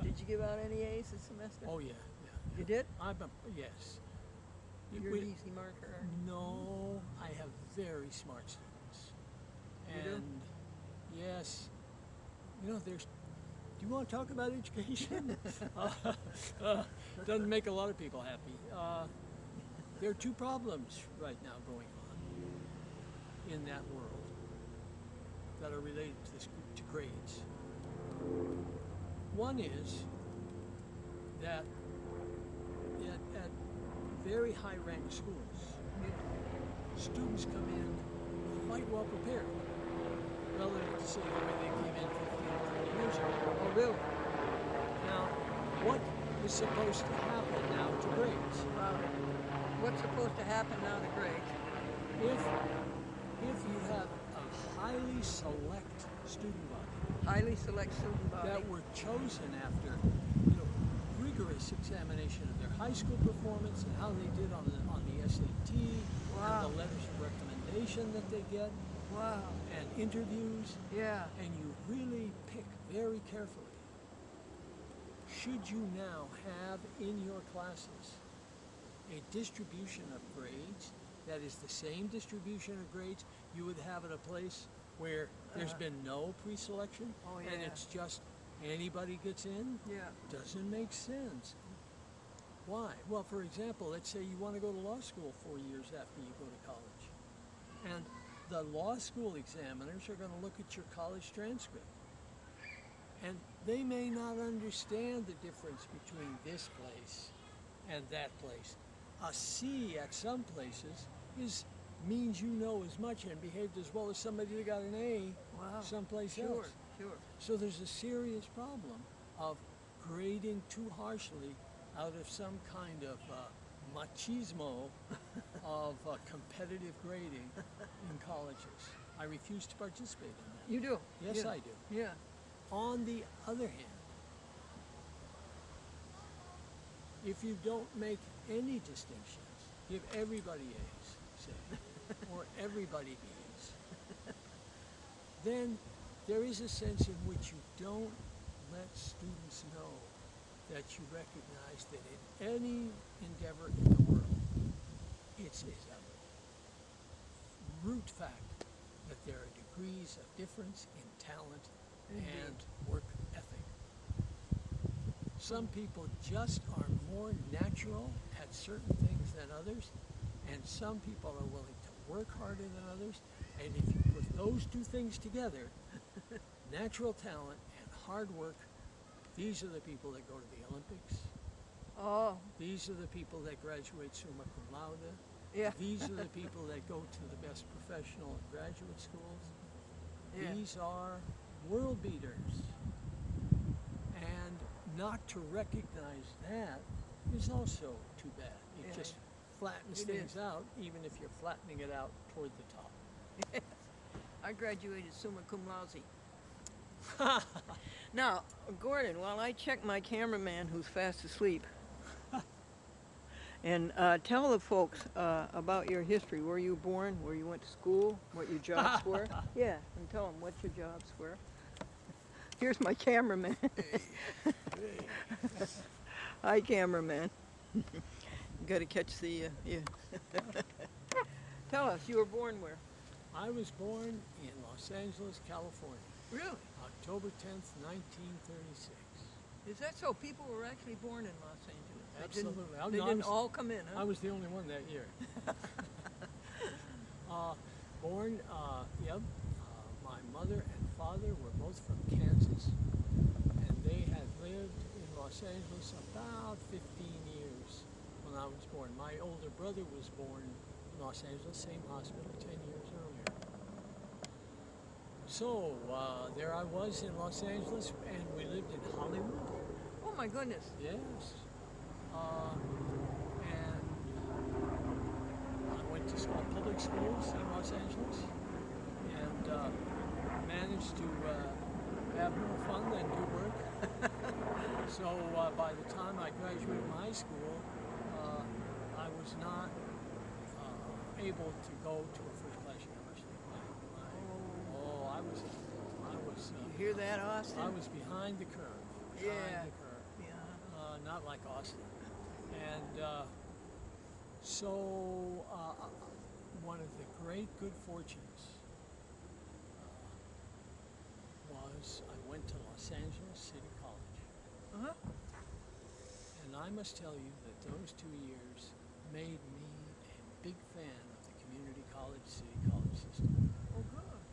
Did you give out any A's this semester?
Oh yeah, yeah.
You did?
Yes.
You're
We-
an easy marker.
No, I have very smart students.
You do?
And yes, you know, do you want to talk about education? Doesn't make a lot of people happy. There are two problems right now going on in that world that are related to grades. One is that at very high-ranked schools, students come in quite well prepared relative to say the way they came in 15 or 20 years ago.
Oh, really?
Now, what is supposed to happen now to grades?
What's supposed to happen now to grades?
If you have a highly select student body
Highly select student body.
that were chosen after, rigorous examination of their high school performance and how they did on the SAT,
Wow.
and the letters of recommendation that they get,
Wow.
and interviews,
Yeah.
and you really pick very carefully. Should you now have in your classes a distribution of grades that is the same distribution of grades you would have at a place where there's been no pre-selection
Oh,
and
yeah.
it's just anybody gets in?
Yeah.
Doesn't make sense. Why? Well, for example, let's say you want to go to law school 4 years after you go to college. And the law school examiners are going to look at your college transcript. And they may not understand the difference between this place and that place. A C at some places means you know as much and behaved as well as somebody that got an A
Wow.
someplace
Sure.
else.
Sure.
So there's a serious problem of grading too harshly out of some kind of machismo of competitive grading in colleges. I refuse to participate in that.
You do?
Yes,
Yeah.
I do.
Yeah.
On the other hand, if you don't make any distinctions, give everybody A's, say, or everybody B's, then there is a sense in which you don't let students know that you recognize that in any endeavor in the world, it's a root fact that there are degrees of difference in talent and work ethic. Some people just are more natural at certain things than others, and some people are willing to work harder than others. And if you put those two things together, natural talent and hard work, these are the people that go to the Olympics.
Oh.
These are the people that graduate summa cum laude.
Yeah.
These are the people that go to the best professional and graduate schools.
Yeah.
These are world beaters. And not to recognize that is also too bad. It
Yeah.
just flattens
It
things
is.
out, even if you're flattening it out toward the top.
Yes. I graduated summa cum laude. Now, Gordon, while I check my cameraman who's fast asleep, and tell the folks about your history, where you were born, where you went to school, what your jobs were. Yeah, and tell them what your jobs were. Here's my cameraman. Hi, cameraman. Got to catch the. Yeah. Tell us, you were born where?
I was born in Los Angeles, California,
Really?
October 10th, 1936.
Is that so? People were actually born in Los Angeles.
Absolutely.
They didn't all come in,
I
huh?
was the only one that year. Born, yep. My mother and father were both from Kansas, and they had lived in Los Angeles about 15 years when I was born. My older brother was born in Los Angeles, same hospital, 10 years earlier. So there I was in Los Angeles, and we lived in Hollywood.
Oh my goodness.
Yes. And I went to public schools in Los Angeles and managed to have more fun than do work. So by the time I graduated high school, I was not able to go to a first-class university. I was.
You hear that, Austin?
I was behind the curve.
Yeah.
Behind the curve. Not like Austin. And so one of the great good fortunes was I went to Los Angeles City College.
Uh-huh.
And I must tell you that those 2 years made me a big fan of the community college, city college system.
Oh, good.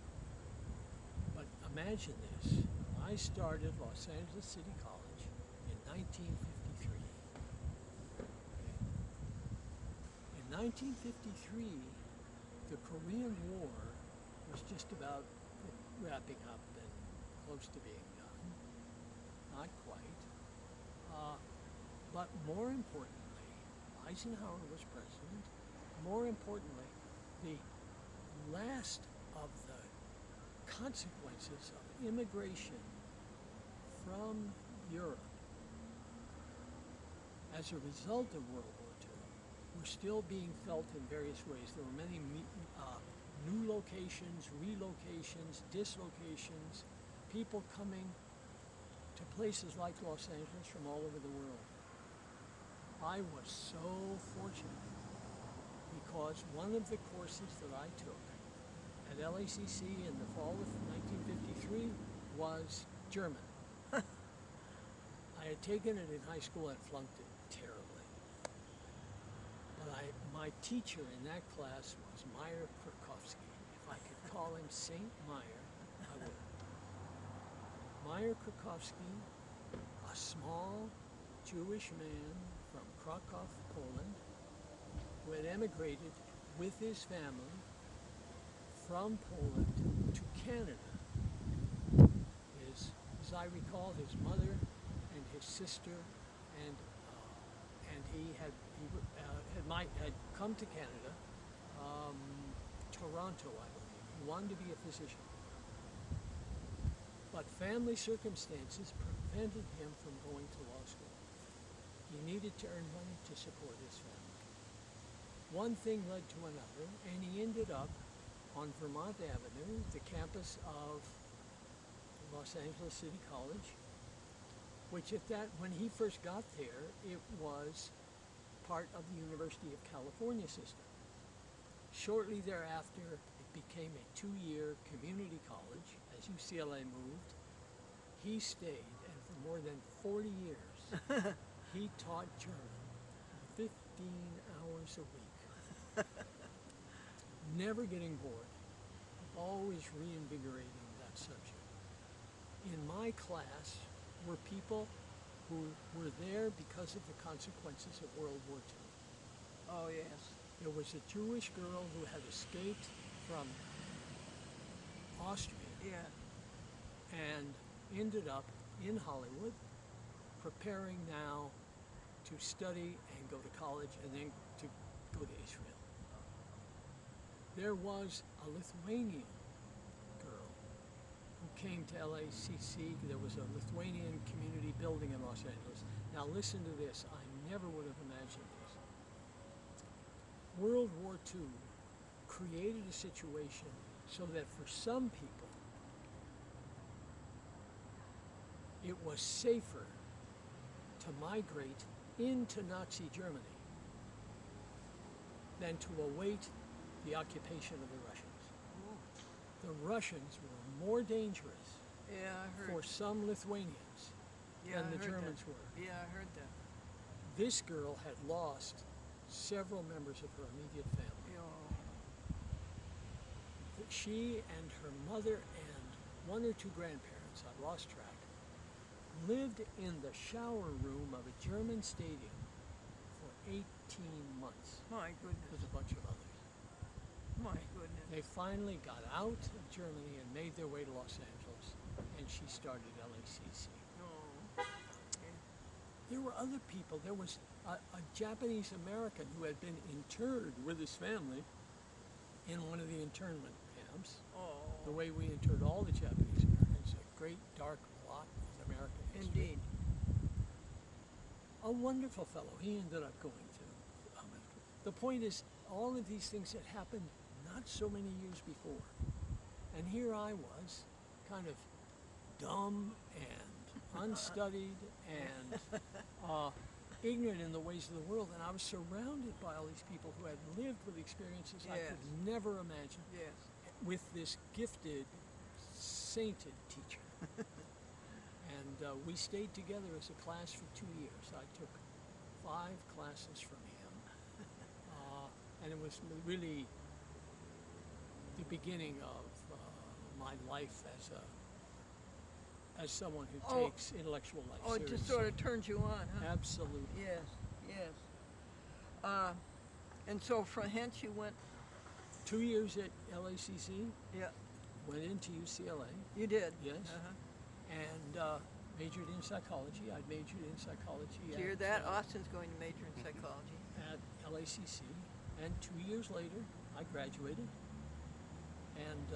But imagine this. I started Los Angeles City College in 1953. In 1953, the Korean War was just about wrapping up and close to being done. Not quite. But more importantly, Eisenhower was president. More importantly, the last of the consequences of immigration from Europe as a result of World War II were still being felt in various ways. There were many new locations, relocations, dislocations, people coming to places like Los Angeles from all over the world. I was so fortunate because one of the courses that I took at LACC in the fall of 1953 was German. I had taken it in high school and flunked it terribly. But my teacher in that class was Meyer Krakowski. If I could call him Saint Meyer, I would. Meyer Krakowski, a small Jewish man from Krakow, Poland, who had emigrated with his family from Poland to Canada. As I recall, his mother and his sister and he had come to Canada, Toronto, I believe. He wanted to be a physician. But family circumstances prevented him from going to law school. He needed to earn money to support his family. One thing led to another, and he ended up on Vermont Avenue, the campus of Los Angeles City College, which when he first got there, it was part of the University of California system. Shortly thereafter, it became a 2-year community college. As UCLA moved, he stayed, and for more than 40 years, he taught German 15 hours a week. Never getting bored, always reinvigorating that subject. In my class were people who were there because of the consequences of World War II.
Oh, yes.
There was a Jewish girl who had escaped from Austria
Yeah.
and ended up in Hollywood, preparing now to study and go to college and then to go to Israel. There was a Lithuanian girl who came to LACC. There was a Lithuanian community building in Los Angeles. Now listen to this. I never would have imagined this. World War II created a situation so that for some people, it was safer to migrate into Nazi Germany than to await the occupation of the Russians. The Russians were more dangerous
Yeah, I heard.
for some Lithuanians
Yeah,
than
I
the
heard
Germans
that.
were.
Yeah, I heard that.
This girl had lost several members of her immediate family.
Yeah.
She and her mother and one or two grandparents, I've lost track, lived in the shower room of a German stadium for 18 months
My goodness.
with a bunch of others.
My goodness.
They finally got out of Germany and made their way to Los Angeles, and she started LACC.
No.
There were other people. There was a Japanese American who had been interred with his family in one of the internment camps, the
Oh.
way we interred all the Japanese Americans, a great dark blot of American history.
Indeed.
A wonderful fellow. He ended up going to. The point is, all of these things had happened not so many years before. And here I was, kind of dumb and unstudied and ignorant in the ways of the world. And I was surrounded by all these people who had lived with experiences I
Yes.
could never imagine,
Yes.
with this gifted, sainted teacher. And we stayed together as a class for 2 years. I took 5 classes from him. And it was really the beginning of my life as someone who
Oh.
takes intellectual life
Oh, it
seriously.
just sort of turns you on, huh?
Absolutely.
Yes, yes. And so from hence you went,
2 years at LACC,
yeah,
went into UCLA,
you did.
yes,
Uh-huh.
and majored in psychology. I'd majored in psychology
Did you hear that?
at
Austin's going to major in psychology.
at LACC, and 2 years later, I graduated. And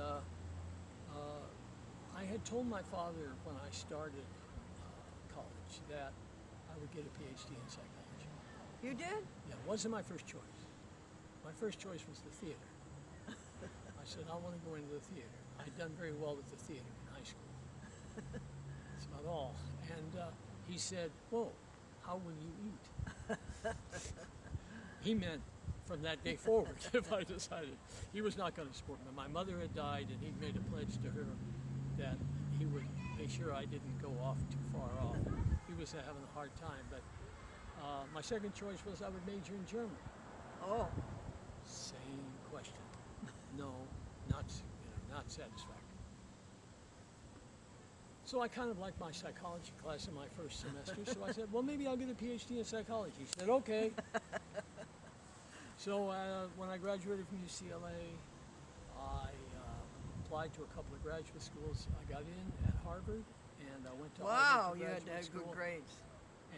I had told my father when I started college that I would get a PhD in psychology.
You did?
Yeah, it wasn't my first choice. My first choice was the theater. I said, I want to go into the theater. I'd done very well with the theater in high school. That's about all. And he said, whoa, how will you eat? He meant from that day forward, if I decided. He was not going to support me. My mother had died, and he'd made a pledge to her that he would make sure I didn't go off too far off. He was having a hard time, but my second choice was I would major in German.
Oh,
Same question. No, not satisfactory. So I kind of liked my psychology class in my first semester, so I said, well, maybe I'll get a PhD in psychology. He said, okay. So when I graduated from UCLA, I applied to a couple of graduate schools. I got in at Harvard, and I went to
wow,
Harvard for
you had to
graduate
have good
school.
grades.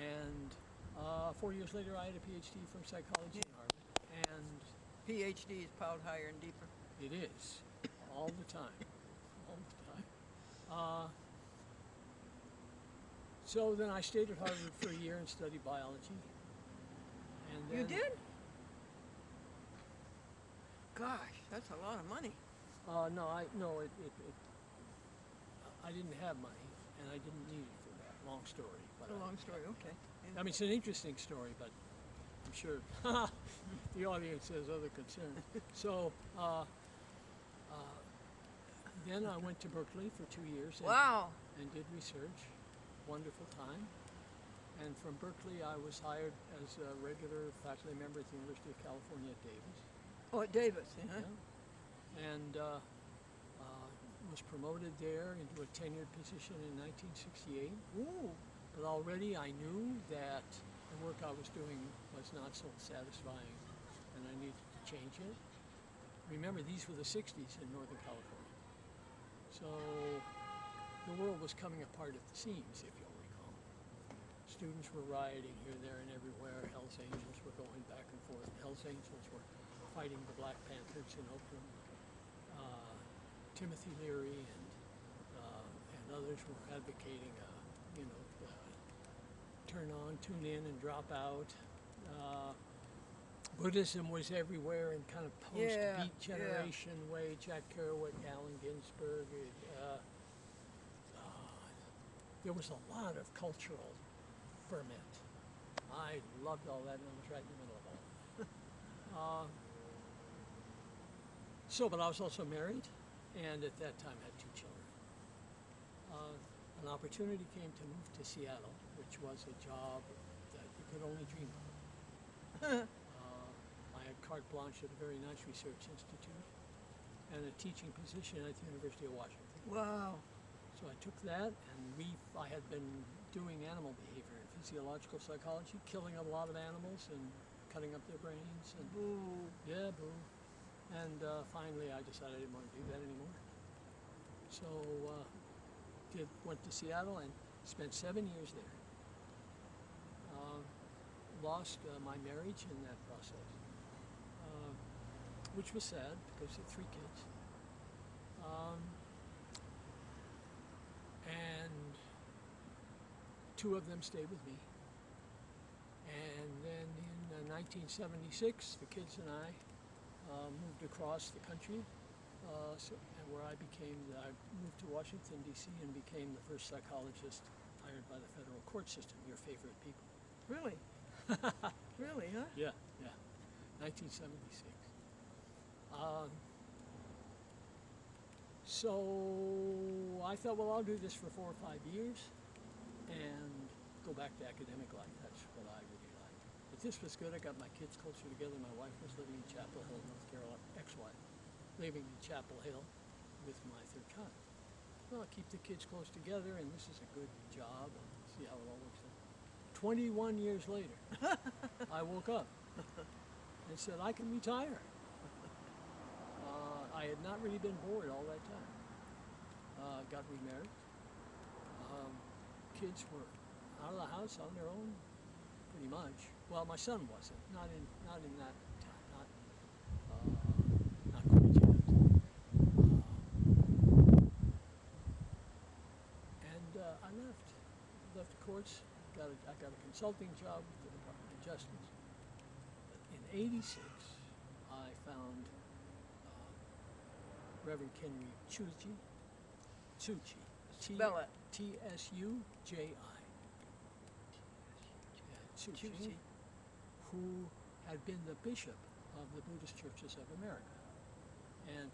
And 4 years later, I had a PhD from psychology at Harvard, and
PhD is piled higher and deeper.
it is all the time, all the time. So then I stayed at Harvard for a year and studied biology. And then,
You did? Gosh, that's a lot of money.
I didn't have money, and I didn't need it for that. Long story. But
A long story, okay.
I mean, it's an interesting story, but I'm sure the audience has other concerns. So then I went to Berkeley for 2 years
Wow.
and did research. Wonderful time. And from Berkeley, I was hired as a regular faculty member at the University of California at Davis.
Oh, at Davis, huh?
Yeah. And was promoted there into a tenured position in 1968.
Ooh.
But already I knew that the work I was doing was not so satisfying, and I needed to change it. Remember, these were the 60s in Northern California. So the world was coming apart at the seams, if you'll recall. Students were rioting here, there, and everywhere. Hells Angels were going back and forth. Hells Angels were fighting the Black Panthers in Oakland. Timothy Leary and others were advocating, turn on, tune in, and drop out. Buddhism was everywhere in kind of post-Beat Generation way. Jack Kerouac, Allen Ginsberg. There was a lot of cultural ferment. I loved all that, and I was right in the middle of all of it. But I was also married, and at that time had 2 children. An opportunity came to move to Seattle, which was a job that you could only dream of. I had carte blanche at a very nice research institute and a teaching position at the University of Washington.
Wow.
So I took that, and I had been doing animal behavior and physiological psychology, killing a lot of animals and cutting up their brains. And
Boo.
yeah, boo. And finally, I decided I didn't want to do that anymore. So went to Seattle and spent 7 years there. Lost my marriage in that process, which was sad because I had 3 kids. And 2 of them stayed with me. And then in 1976, the kids and I moved across the country, and where I moved to Washington, D.C., and became the first psychologist hired by the federal court system, your favorite people.
Really? Really, huh?
Yeah, 1976. So I thought, well, I'll do this for 4 or 5 years and go back to academic life. That's what I really like. But this was good. I got my kids closer together. My wife was living in Chapel Hill, North Carolina, ex-wife, living in Chapel Hill with my 3rd child. Well, I keep the kids close together, and this is a good job, and see how it all works out. 21 years later, I woke up and said, I can retire. I had not really been bored all that time. Got remarried. Kids were out of the house on their own, pretty much. Well, my son wasn't. Not in that time. Not quite yet. And I left the courts. I got a consulting job with the Department of Justice. In '86, I found Reverend Henry Tsuji.
Spell it.
Tsuji. Tsuji, who had been the bishop of the Buddhist Churches of America. And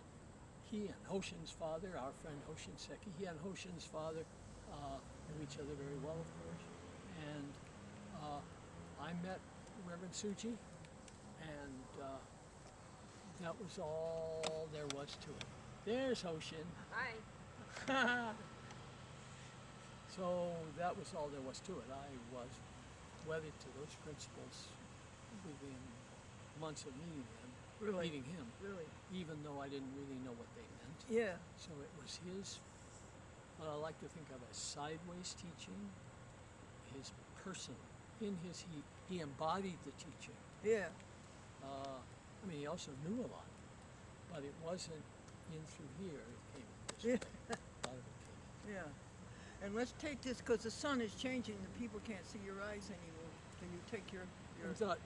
he and Hoshin's father, our friend Hoshin Seki, he and Hoshin's father knew each other very well, of course. And I met Reverend Tsuji, and that was all there was to it. There's Hoshin.
Hi.
So that was all there was to it. I was wedded to those principles within months of meeting him,
Really?
even though I didn't really know what they meant.
Yeah.
So it was his, what I like to think of as sideways teaching, his person. He embodied the teaching.
Yeah.
He also knew a lot, but it wasn't in through here. It came this
Yeah.
way. A lot of it came.
Yeah. And let's take this because the sun is changing. The people can't see your eyes anymore. Can you take your
I thought,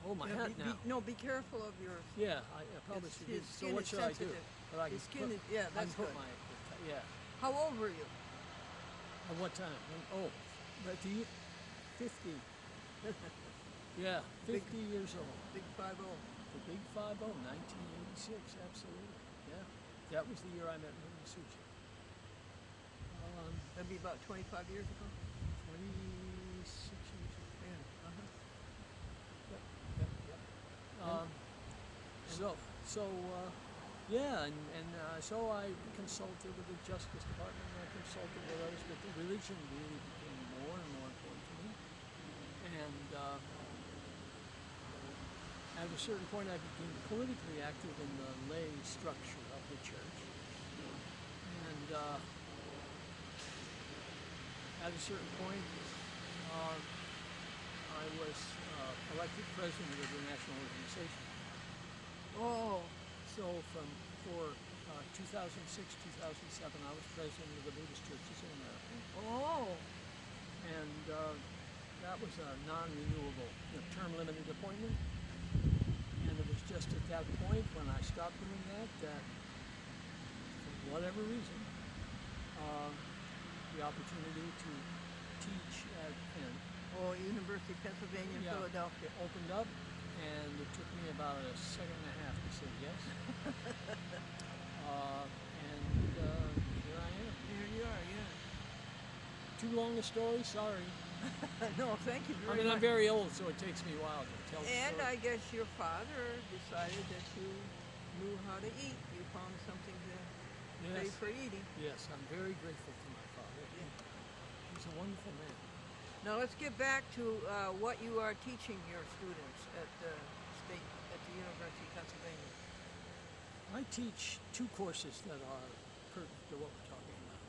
hold my hat now.
Be careful of your.
Yeah, I probably should.
His
So
skin
what
is
should I do?
sensitive.
But I
His
can
skin
put-
is, yeah,
I
that's
can put
good.
yeah.
How old were you?
At what time? Oh, but 50. Yeah, 50 years old.
Big 5-0.
The big 5-0, 1986, absolutely. Yeah, that was the year I met Reverend Tsuji.
That'd be about 25 years ago.
26 years ago.
Yeah.
Yep. So I consulted with the Justice Department, and I consulted with others, but the religion really became more and more important to me. And at a certain point, I became politically active in the lay structure of the church. And at a certain point, I was elected president of the national organization.
Oh.
So for 2006, 2007, I was president of the Buddhist Churches in America.
Oh.
And that was a non-renewable, term-limited appointment. And it was just at that point when I stopped doing that, for whatever reason, the opportunity to teach at Penn
Oh, University of Pennsylvania,
Yeah.
Philadelphia.
It opened up, and it took me about a second and a half to say yes. Here I am.
Here you are, yeah.
Too long a story, sorry.
No, thank you
I
very
mean, I'm
much.
very old, so it takes me a while to tell the
And
story.
I guess your father decided that you knew how to eat. You found something to pay
Yes,
for eating.
yes, I'm very grateful to my father. He's a wonderful man.
Now let's get back to what you are teaching your students at the University of Pennsylvania.
I teach two courses that are pertinent to what we're talking about.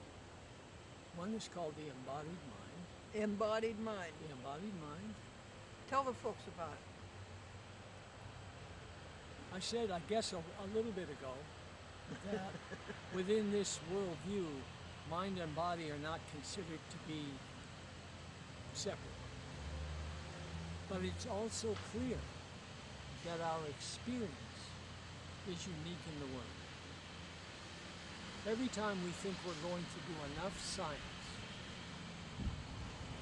One is called the Embodied Mind.
Embodied mind.
The Embodied Mind.
Tell the folks about it.
I said, I guess a little bit ago, that within this worldview, mind and body are not considered to be separate. But it's also clear that our experience is unique in the world. Every time we think we're going to do enough science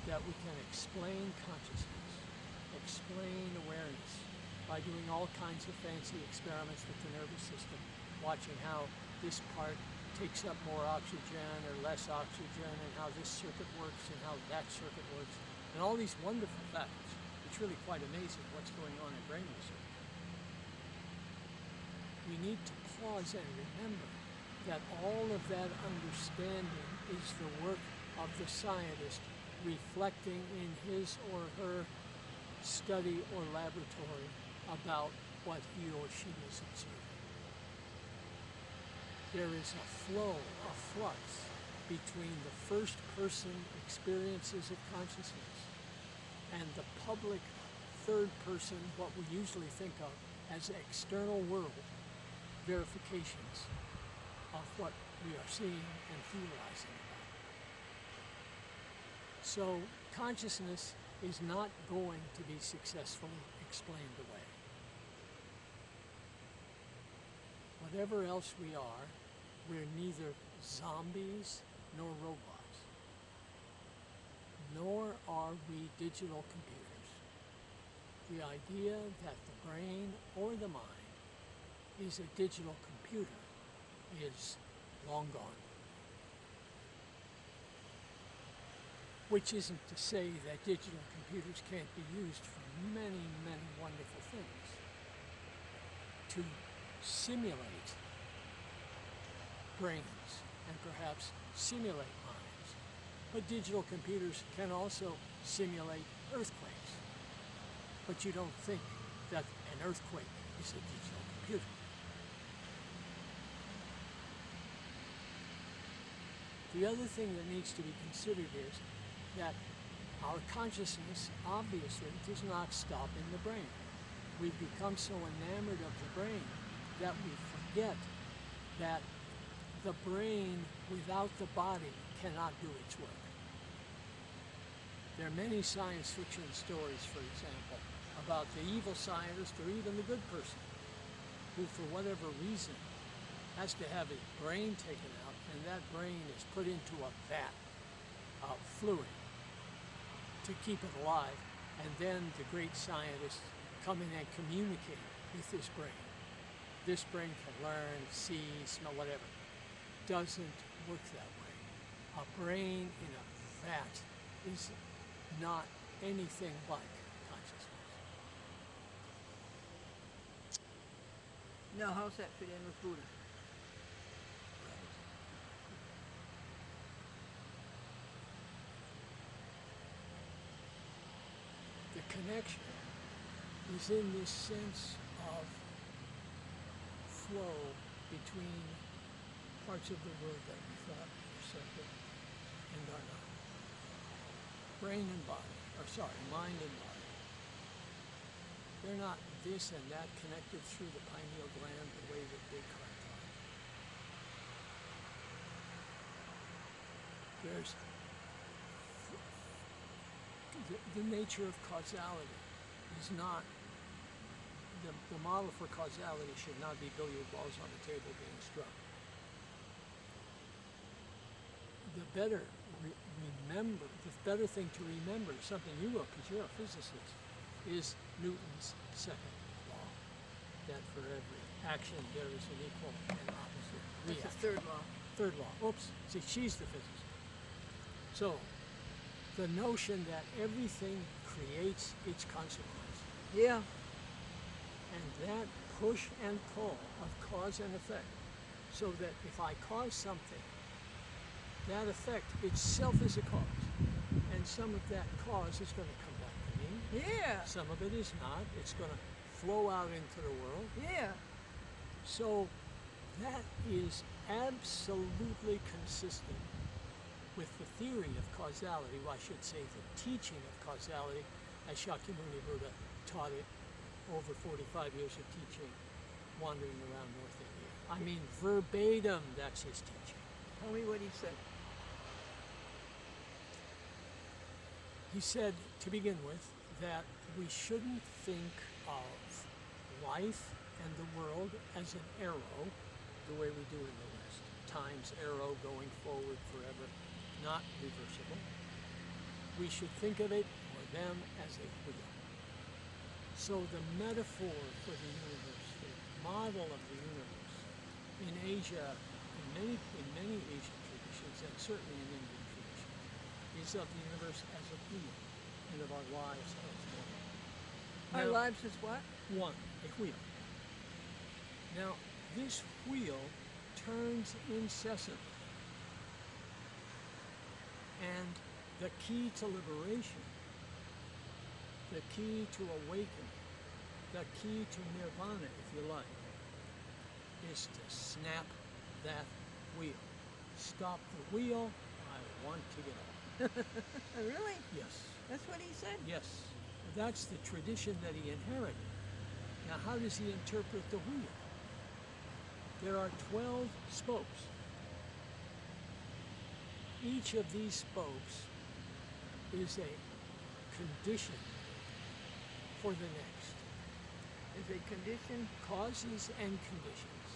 that we can explain consciousness, explain awareness, by doing all kinds of fancy experiments with the nervous system, watching how this part takes up more oxygen or less oxygen, and how this circuit works and how that circuit works, and all these wonderful facts. It's really quite amazing what's going on in brain research. We need to pause and remember that all of that understanding is the work of the scientist reflecting in his or her study or laboratory about what he or she is observing. There is a flow, a flux between the first person experiences of consciousness and the public third person, what we usually think of as external world verifications of what we are seeing and theorizing about. So consciousness is not going to be successfully explained away. Whatever else we are, we're neither zombies nor robots, nor are we digital computers. The idea that the brain or the mind is a digital computer is long gone. Which isn't to say that digital computers can't be used for many, many wonderful things. To simulate brains and perhaps simulate minds. But digital computers can also simulate earthquakes. But you don't think that an earthquake is a digital computer. The other thing that needs to be considered is that our consciousness obviously does not stop in the brain. We've become so enamored of the brain that we forget that the brain without the body cannot do its work. There are many science fiction stories, for example, about the evil scientist or even the good person who, for whatever reason, has to have his brain taken out, and that brain is put into a vat of fluid to keep it alive, and then the great scientists come in and communicate with this brain. This brain can learn, see, smell, whatever. Doesn't work that way. A brain in a vat is not anything like consciousness.
Now, how's that fit in with Buddha?
The connection is in this sense of flow between parts of the world that we thought were separate and are not. Brain and body, mind and body. They're not this and that connected through the pineal gland the way that Descartes thought. There's the nature of causality is not, the model for causality should not be billiard balls on the table being struck. The better we remember, the better thing to remember, something you will, because you're a physicist, is Newton's second law, that for every action there is an equal and opposite
That's
reaction.
the third law.
Third law. Oops. See, she's the physicist. So, the notion that everything creates its consequence,
Yeah.
and that push and pull of cause and effect, so that if I cause something, that effect itself is a cause, and some of that cause is going to come back to me.
Yeah.
Some of it is not. It's going to flow out into the world.
Yeah.
So that is absolutely consistent with the theory of causality, well, I should say the teaching of causality, as Shakyamuni Buddha taught it over 45 years of teaching, wandering around North India. I mean, verbatim, that's his teaching.
Tell me what he said.
He said, to begin with, that we shouldn't think of life and the world as an arrow, the way we do in the West. Time's arrow going forward forever, not reversible. We should think of it, or them, as a wheel. So the metaphor for the universe, the model of the universe, in Asia, in many Asian traditions, and certainly in Indian traditions, is of the universe as a wheel, and of our lives as one.
Our
Now,
lives is what?
one, a wheel. Now, this wheel turns incessantly. And the key to liberation, the key to awakening, the key to nirvana, if you like, is to snap that wheel. Stop the wheel, I want to get off.
Really?
Yes.
That's what he said?
Yes, that's the tradition that he inherited. Now, how does he interpret the wheel? There are 12 spokes. Each of these spokes is a condition for the next.
Is a condition?
Causes and conditions.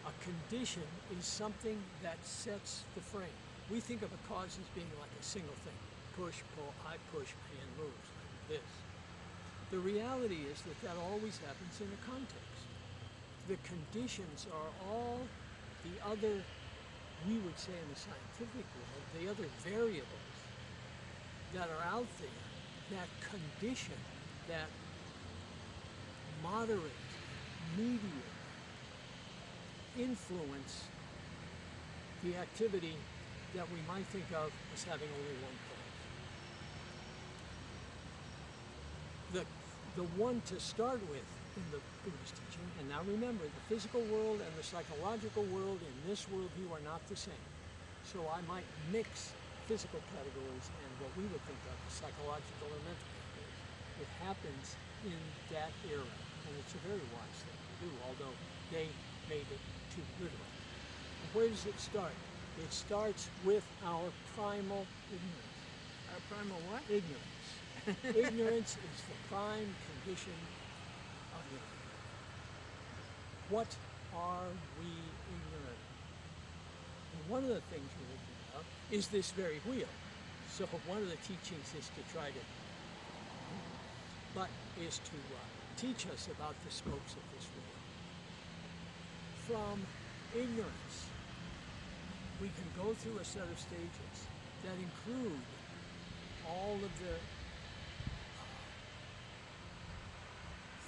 A condition is something that sets the frame. We think of a cause as being like a single thing. Push, pull, I push, hand moves, like this. The reality is that that always happens in a context. The conditions are all the other, we would say in the scientific world, the other variables that are out there that condition, that moderate, mediate, influence the activity that we might think of as having only one cause. The one to start with in the Buddhist teaching, and now remember, the physical world and the psychological world in this worldview are not the same. So I might mix physical categories and what we would think of as psychological or mental categories. It happens in that era, and it's a very wise thing to do, although they made it too literal. And where does it start? It starts with our primal ignorance.
Our primal what?
Ignorance. Ignorance is the prime condition of life. What are we ignorant of? And one of the things we're ignorant of is this very wheel. So one of the teachings is to try to, teach us about the spokes of this wheel. From ignorance, we can go through a set of stages that include all of the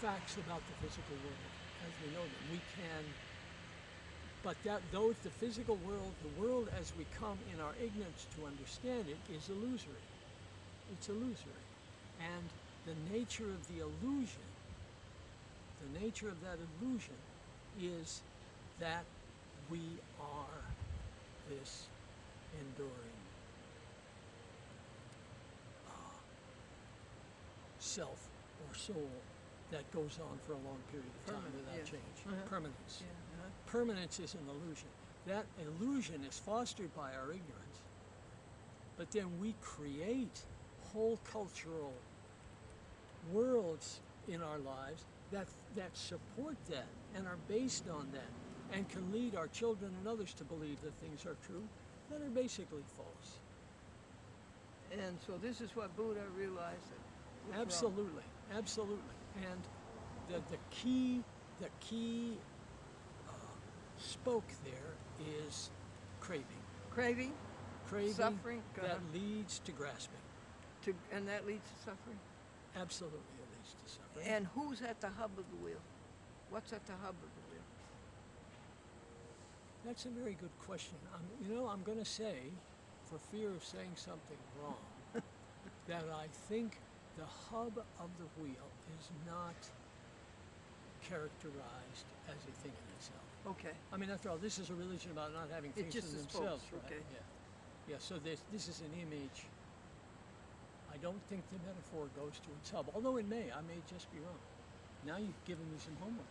facts about the physical world as we know them. We can, but though the physical world, the world as we come in our ignorance to understand it, is illusory. It's illusory. And the nature of the illusion, the nature of that illusion is that we are this enduring self or soul that goes on for a long period of time
Permanent,
without
yeah.
change.
Uh-huh.
Permanence.
Yeah.
Permanence is an illusion. That illusion is fostered by our ignorance. But then we create whole cultural worlds in our lives that support that and are based on that and can lead our children and others to believe that things are true that are basically false.
And so this is what Buddha realized that was wrong.
Absolutely, absolutely. And the key spoke there is craving.
Craving,
Craving
suffering,
that leads to grasping.
and that leads to suffering.
Absolutely, it leads to suffering.
And who's at the hub of the wheel? What's at the hub of the wheel?
That's a very good question. I'm going to say, for fear of saying something wrong, that I think the hub of the wheel is not characterized as a thing in itself.
Okay.
I mean, after all, this is a religion about not having
It
things
just
in
is
themselves,
folks,
right?
okay.
Yeah. Yeah, so this is an image. I don't think the metaphor goes to its hub, although it may. I may just be wrong. Now you've given me some homework.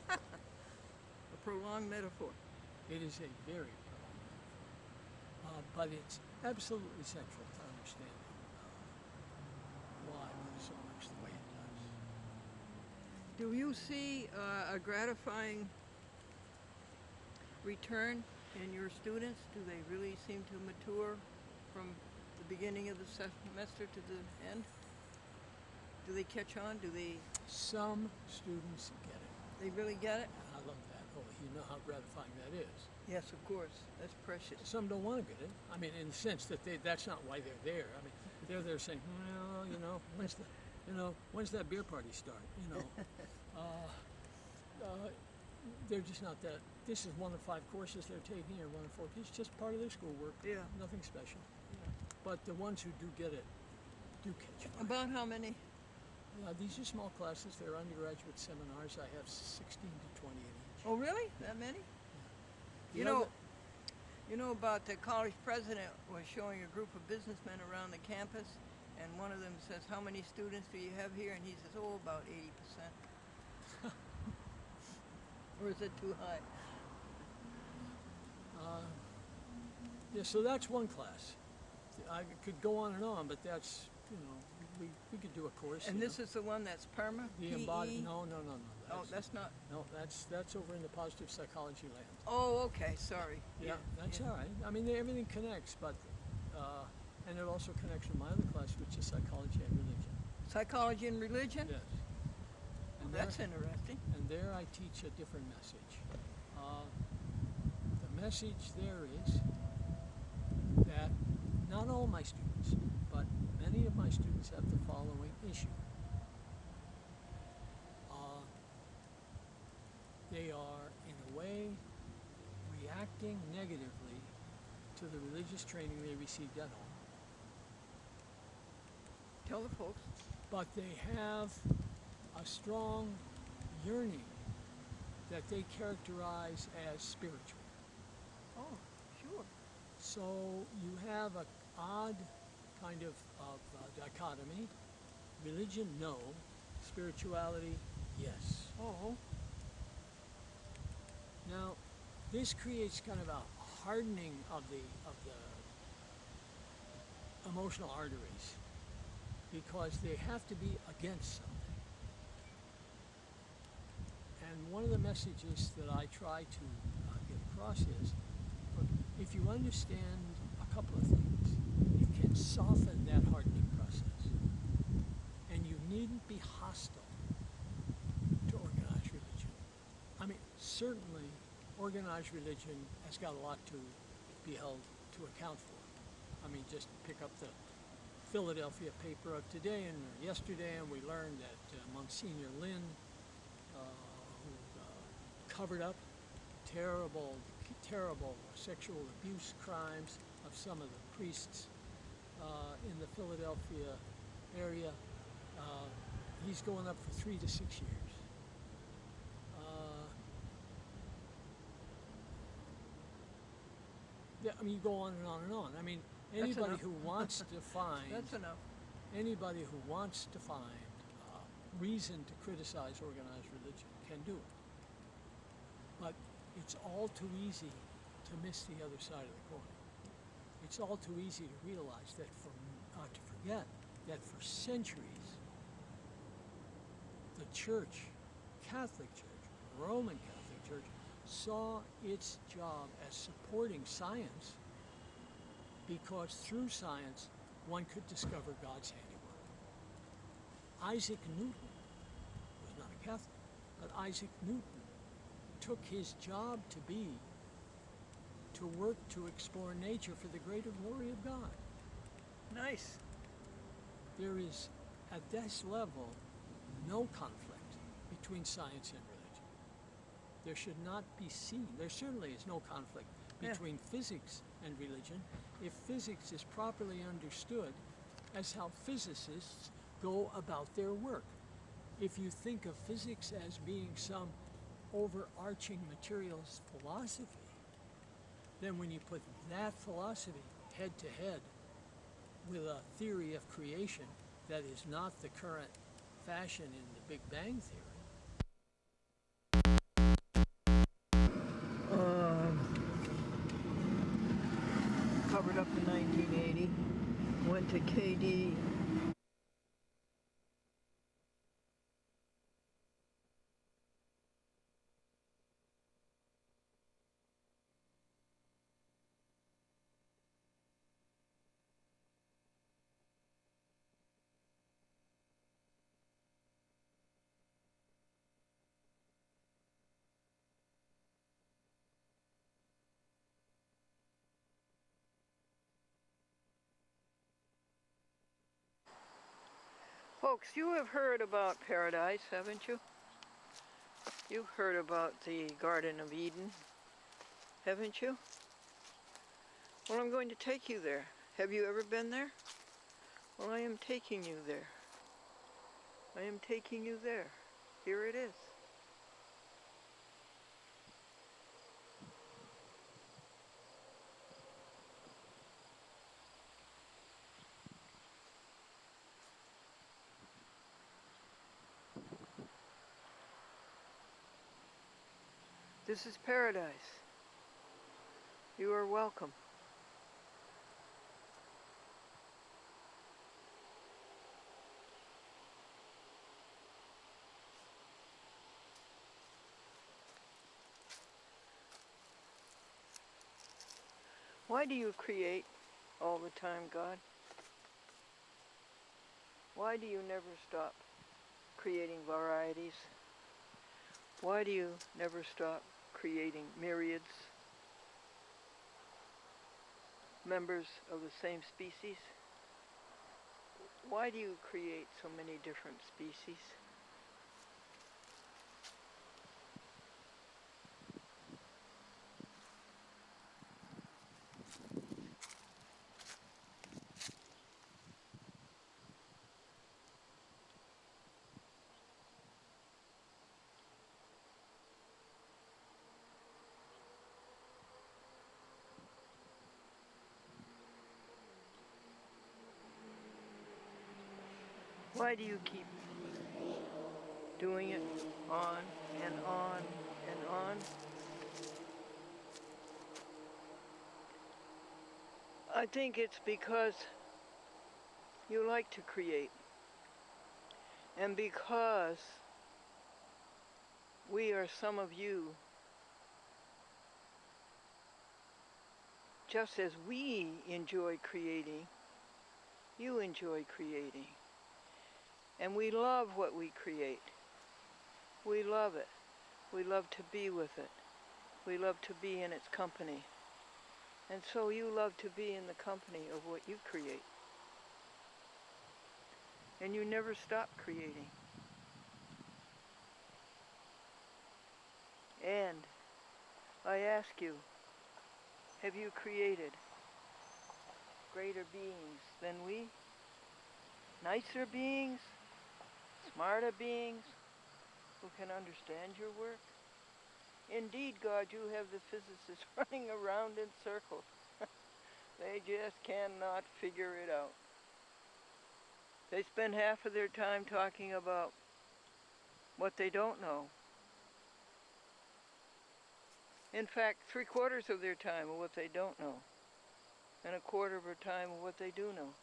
A prolonged metaphor.
It is a very prolonged metaphor. But it's absolutely central to understanding why Buddhism works the way it does.
Do you see a gratifying return in your students? Do they really seem to mature from the beginning of the semester to the end? Do they catch on? Do they
Some students get it.
they really get it?
And I love that. Oh, you know how gratifying that is.
Yes, of course. That's precious.
Some don't want to get it. I mean, in the sense that that's not why they're there. I mean, they're there saying, well, when's that beer party start? They're just not that. This is one of 5 courses they're taking, or one of 4. It's just part of their schoolwork.
Yeah.
Nothing special. But the ones who do get it do catch on.
About how many?
These are small classes. They're undergraduate seminars. I have 16 to 20 in each.
Oh, really? That many?
The
You know,
other-
you know about the college president was showing a group of businessmen around the campus, and one of them says, "How many students do you have here?" And he says, "Oh, about 80%." Or is it too high?
Yeah, so that's one class. I could go on, but that's, we could do a course.
And this is the one that's PERMA?
the
PE?
embodied. No.
Oh, that's not.
No, that's over in the positive psychology land.
Oh, okay. Sorry.
Yeah, that's all right. I mean, everything connects, but and it also connects with my other class, which is psychology and religion.
Psychology and religion?
Yes. And
That's
there,
interesting.
and there I teach a different message. The message there is that not all my students, but many of my students have the following issue. They are, in a way, reacting negatively to the religious training they received at home.
Tell the folks.
But they have a strong yearning that they characterize as spiritual.
Oh, sure.
So you have an odd kind of dichotomy. Religion, no. Spirituality, yes.
Oh.
Now, this creates kind of a hardening of the emotional arteries, because they have to be against something. And one of the messages that I try to get across is, look, if you understand a couple of things, you can soften that hardening process. And you needn't be hostile to organized religion. I mean, certainly organized religion has got a lot to be held to account for. I mean, just pick up the Philadelphia paper of today and yesterday, and we learned that Monsignor Lin, who covered up terrible sexual abuse crimes of some of the priests in the Philadelphia area, he's going up for 3 to 6 years. I mean, you go on and on and on. I mean, anybody
enough.
who wants to find
That's enough.
anybody who wants to find reason to criticize organized religion can do it. But it's all too easy to miss the other side of the coin. It's all too easy to realize that to forget that for centuries, the Church, Catholic Church, Roman Catholic Church, saw its job as supporting science, because through science one could discover God's handiwork. Isaac Newton was not a Catholic, but Isaac Newton took his job to be to work to explore nature for the greater glory of God.
Nice.
There is, at this level, no conflict between science and religion. There should not be seen. There certainly is no conflict between physics and religion if physics is properly understood as how physicists go about their work. If you think of physics as being some overarching materials philosophy, then when you put that philosophy head to head with a theory of creation that is not the current fashion in the Big Bang Theory.
Covered up in 1980. Went to KD. Folks, you have heard about paradise, haven't you? You've heard about the Garden of Eden, haven't you? Well, I'm going to take you there. Have you ever been there? Well, I am taking you there. I am taking you there. Here it is. This is paradise. You are welcome. Why do you create all the time, God? Why do you never stop creating varieties? Why do you never stop creating myriads, members of the same species? Why do you create so many different species? Why do you keep doing it on and on and on? I think it's because you like to create, and because we are some of you, just as we enjoy creating, you enjoy creating. And we love what we create. We love it. We love to be with it. We love to be in its company. And so you love to be in the company of what you create. And you never stop creating. And I ask you, have you created greater beings than we? Nicer beings? Smarter beings who can understand your work? Indeed, God, you have the physicists running around in circles. They just cannot figure it out. They spend half of their time talking about what they don't know. In fact, 3/4 of their time of what they don't know, and 1/4 of their time of what they do know.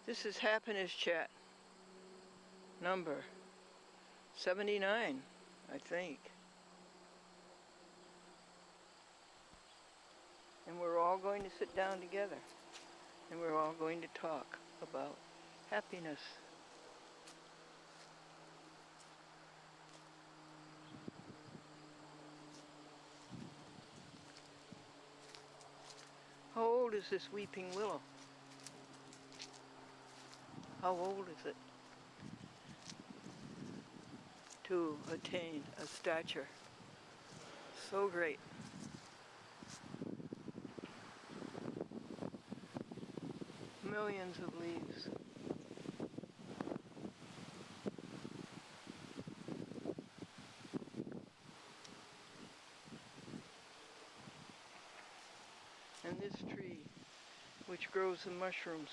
This is Happiness Chat, number 79, I think. And we're all going to sit down together. And we're all going to talk about happiness. How old is this weeping willow? How old is it to attain a stature so great? Millions of leaves. And this tree, which grows the mushrooms.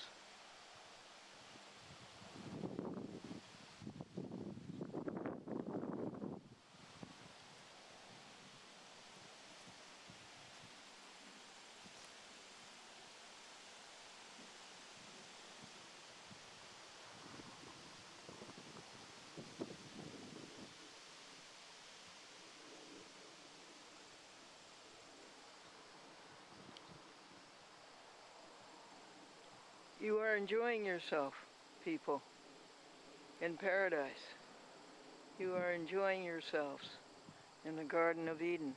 You are enjoying yourself, people, in paradise. You are enjoying yourselves in the Garden of Eden.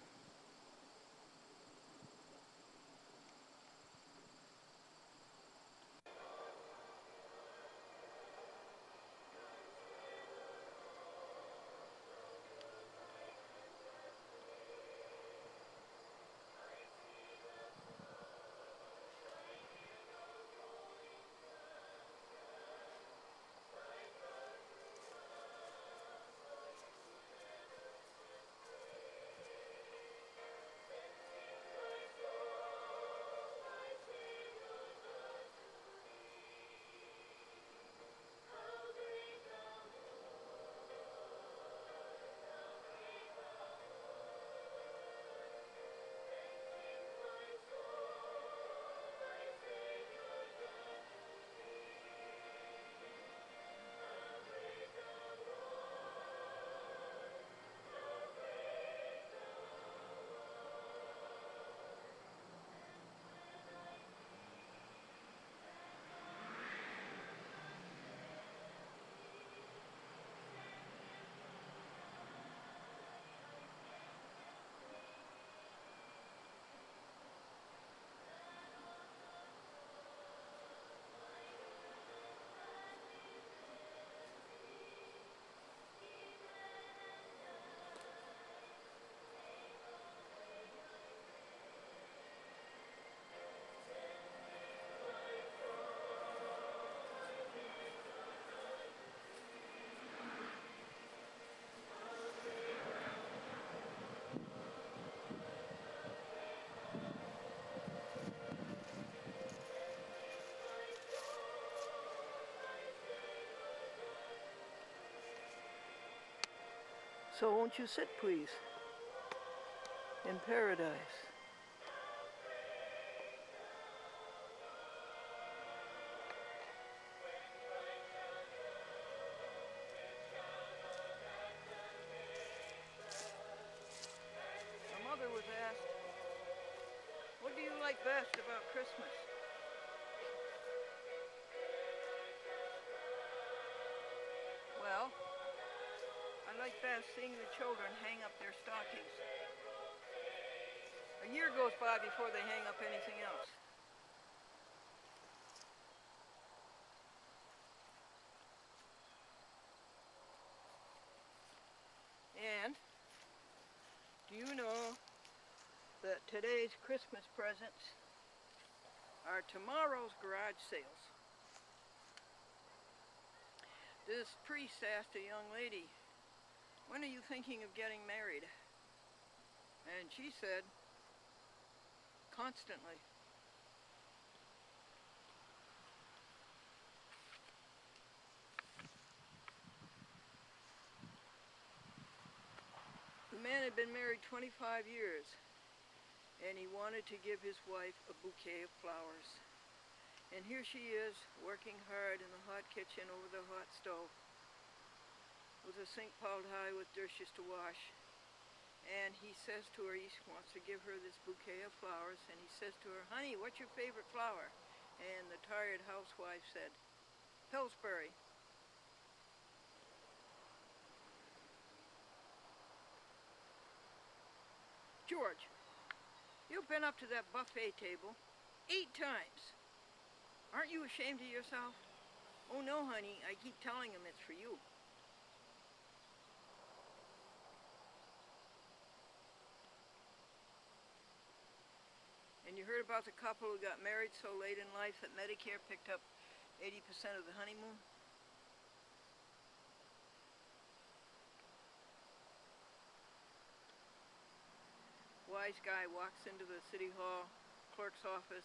So won't you sit, please, in paradise? My mother was asked, what do you like best about Christmas? Well, I like best seeing the children hang up their stockings. A year goes by before they hang up anything else. And do you know that today's Christmas presents are tomorrow's garage sales? This priest asked a young lady, when are you thinking of getting married? And she said, constantly. The man had been married 25 years, and he wanted to give his wife a bouquet of flowers. And here she is, working hard in the hot kitchen over the hot stove, with a sink piled high with dishes to wash, And he says to her, he wants to give her this bouquet of flowers, and he says to her, honey, what's your favorite flower? And the tired housewife said, Pillsbury. George, you've been up to that buffet table 8 times. Aren't you ashamed of yourself? Oh no, honey, I keep telling him it's for you. And you heard about the couple who got married so late in life that Medicare picked up 80% of the honeymoon? Wise guy walks into the city hall clerk's office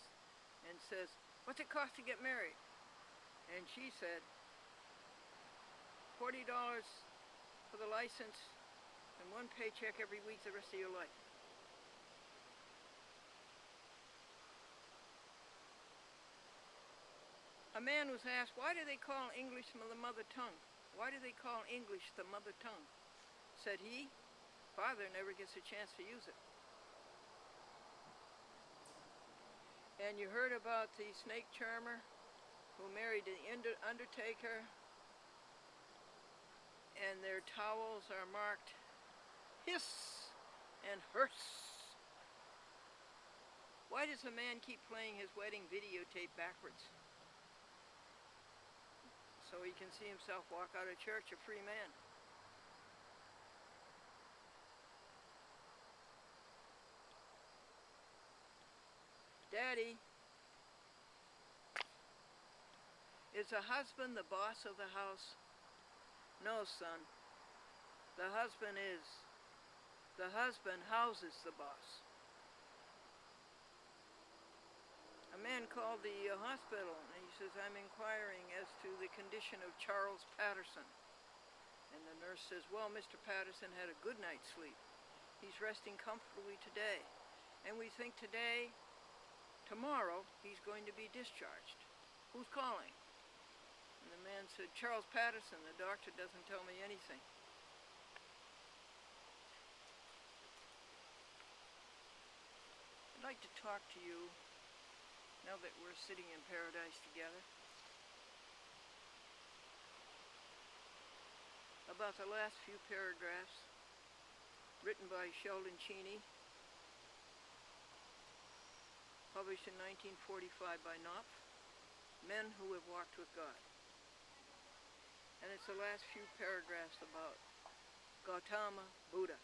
and says, what's it cost to get married? And she said, $40 for the license and 1 paycheck every week the rest of your life. A man was asked, why do they call English the mother tongue? Why do they call English the mother tongue? Said he, father never gets a chance to use it. And you heard about the snake charmer who married the undertaker, and their towels are marked hiss and hearse. Why does a man keep playing his wedding videotape backwards? So he can see himself walk out of church a free man. Daddy, is the husband the boss of the house? No, son. The husband houses the boss. A man called the hospital and he says, I'm inquiring as to the condition of Charles Patterson. And the nurse says, well, Mr. Patterson had a good night's sleep. He's resting comfortably today. And we think tomorrow, he's going to be discharged. Who's calling? And the man said, Charles Patterson. The doctor doesn't tell me anything. I'd like to talk to you now that we're sitting in paradise together about the last few paragraphs written by Sheldon Cheney, published in 1945 by Knopf, Men Who Have Walked with God. And it's the last few paragraphs about Gautama Buddha,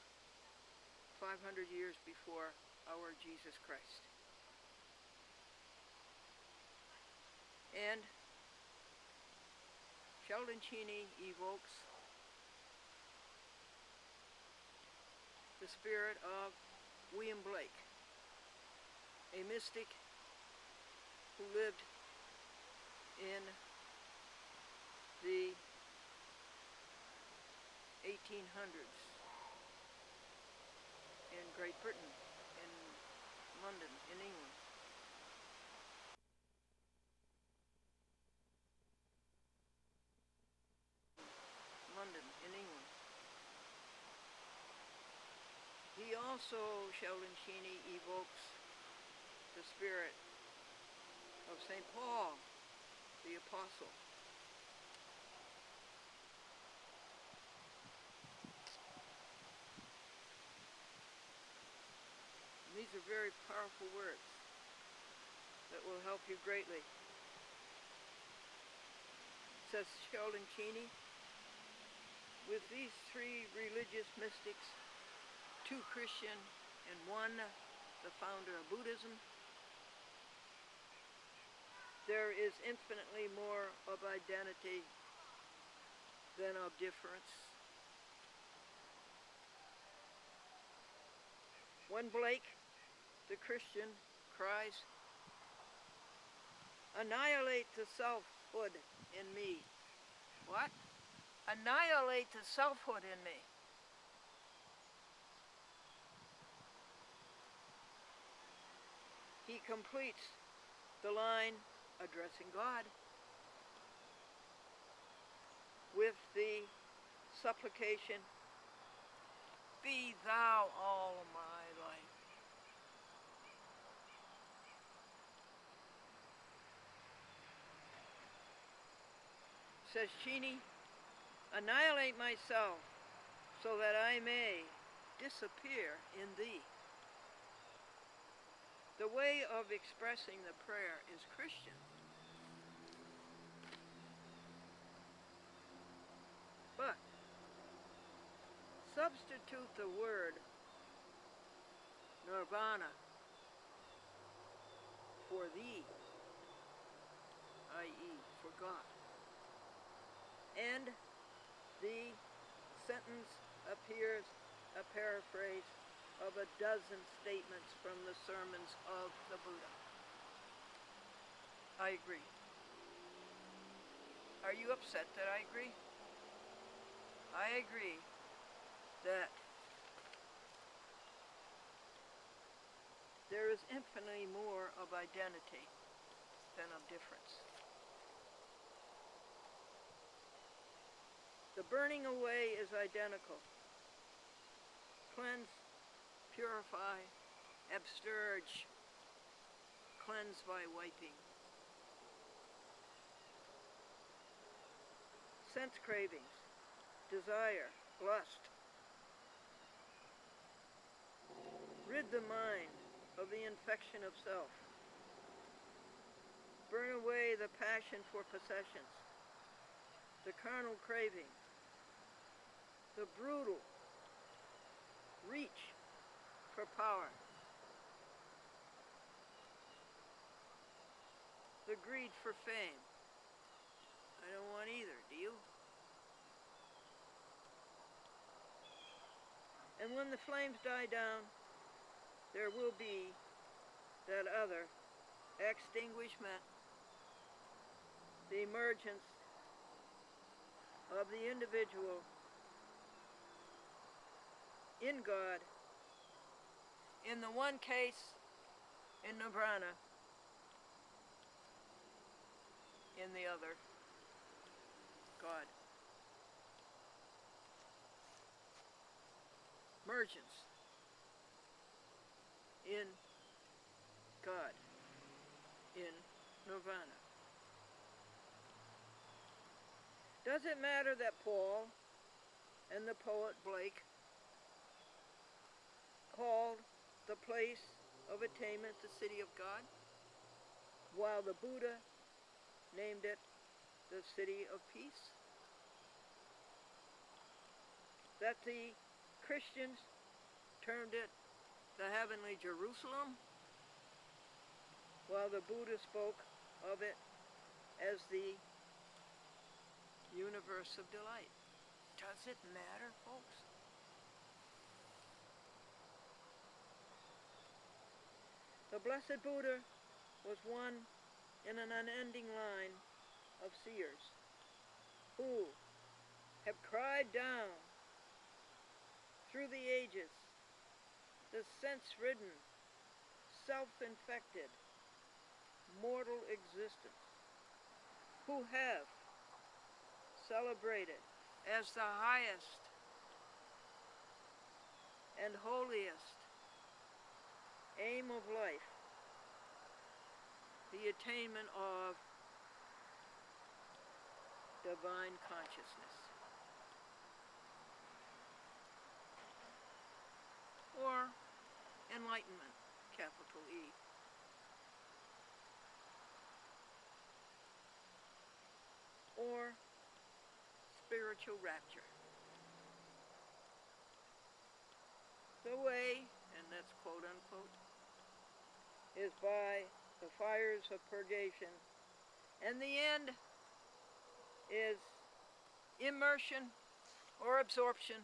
500 years before our Jesus Christ. And Sheldon Cheney evokes the spirit of William Blake, a mystic who lived in the 1800s in Great Britain, in London, in England. London, in England. He also, Sheldon Cheney, evokes the spirit of St. Paul, the Apostle. And these are very powerful words that will help you greatly. Says Sheldon Cheney, with these 3 religious mystics, 2 Christian and 1 the founder of Buddhism, there is infinitely more of identity than of difference. When Blake, the Christian, cries, annihilate the selfhood in me. What? Annihilate the selfhood in me. He completes the line addressing God with the supplication, be thou all my life. Says Chini, annihilate myself so that I may disappear in thee. The way of expressing the prayer is Christian. But substitute the word nirvana for thee, i.e. for God. And the sentence appears a paraphrase of a dozen statements from the sermons of the Buddha. I agree. Are you upset that I agree? I agree that there is infinitely more of identity than of difference. The burning away is identical. Cleanse, purify, absterge, cleanse by wiping. Sense cravings, desire, lust. Rid the mind of the infection of self. Burn away the passion for possessions, the carnal craving, the brutal reach for power, the greed for fame. I don't want either, do you? And when the flames die down, there will be that other extinguishment, the emergence of the individual in God, in the one case in nirvana, in the other, God. Emergence in God, in nirvana. Does it matter that Paul and the poet Blake called the place of attainment the city of God, while the Buddha named it the city of peace? That the Christians termed it the heavenly Jerusalem, while the Buddha spoke of it as the universe of delight. Does it matter, folks? The Blessed Buddha was one in an unending line of seers who have cried down through the ages the sense-ridden, self-infected, mortal existence, who have celebrated as the highest and holiest aim of life the attainment of divine consciousness, or enlightenment, capital E. Or spiritual rapture. The way, and that's quote unquote, is by the fires of purgation, and the end is immersion or absorption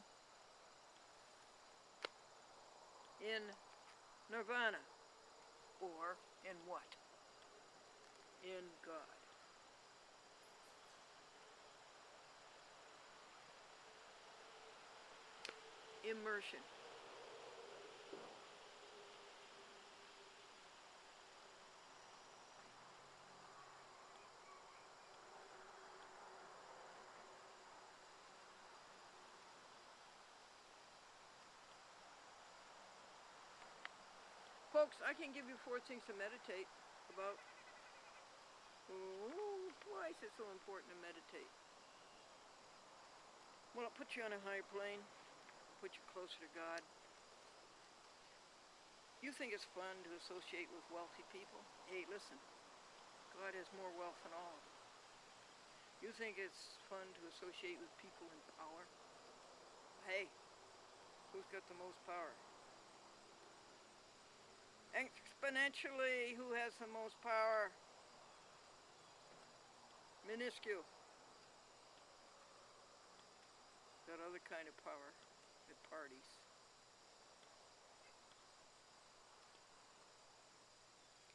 in nirvana, or in what? In God. Immersion. folks, I can give you 4 things to meditate about. Oh, why is it so important to meditate? Well, it'll put you on a higher plane, put you closer to God. You think it's fun to associate with wealthy people? Hey, listen, God has more wealth than all of us. You think it's fun to associate with people in power? Hey, who's got the most power? Exponentially, who has the most power? Minuscule. That other kind of power at parties.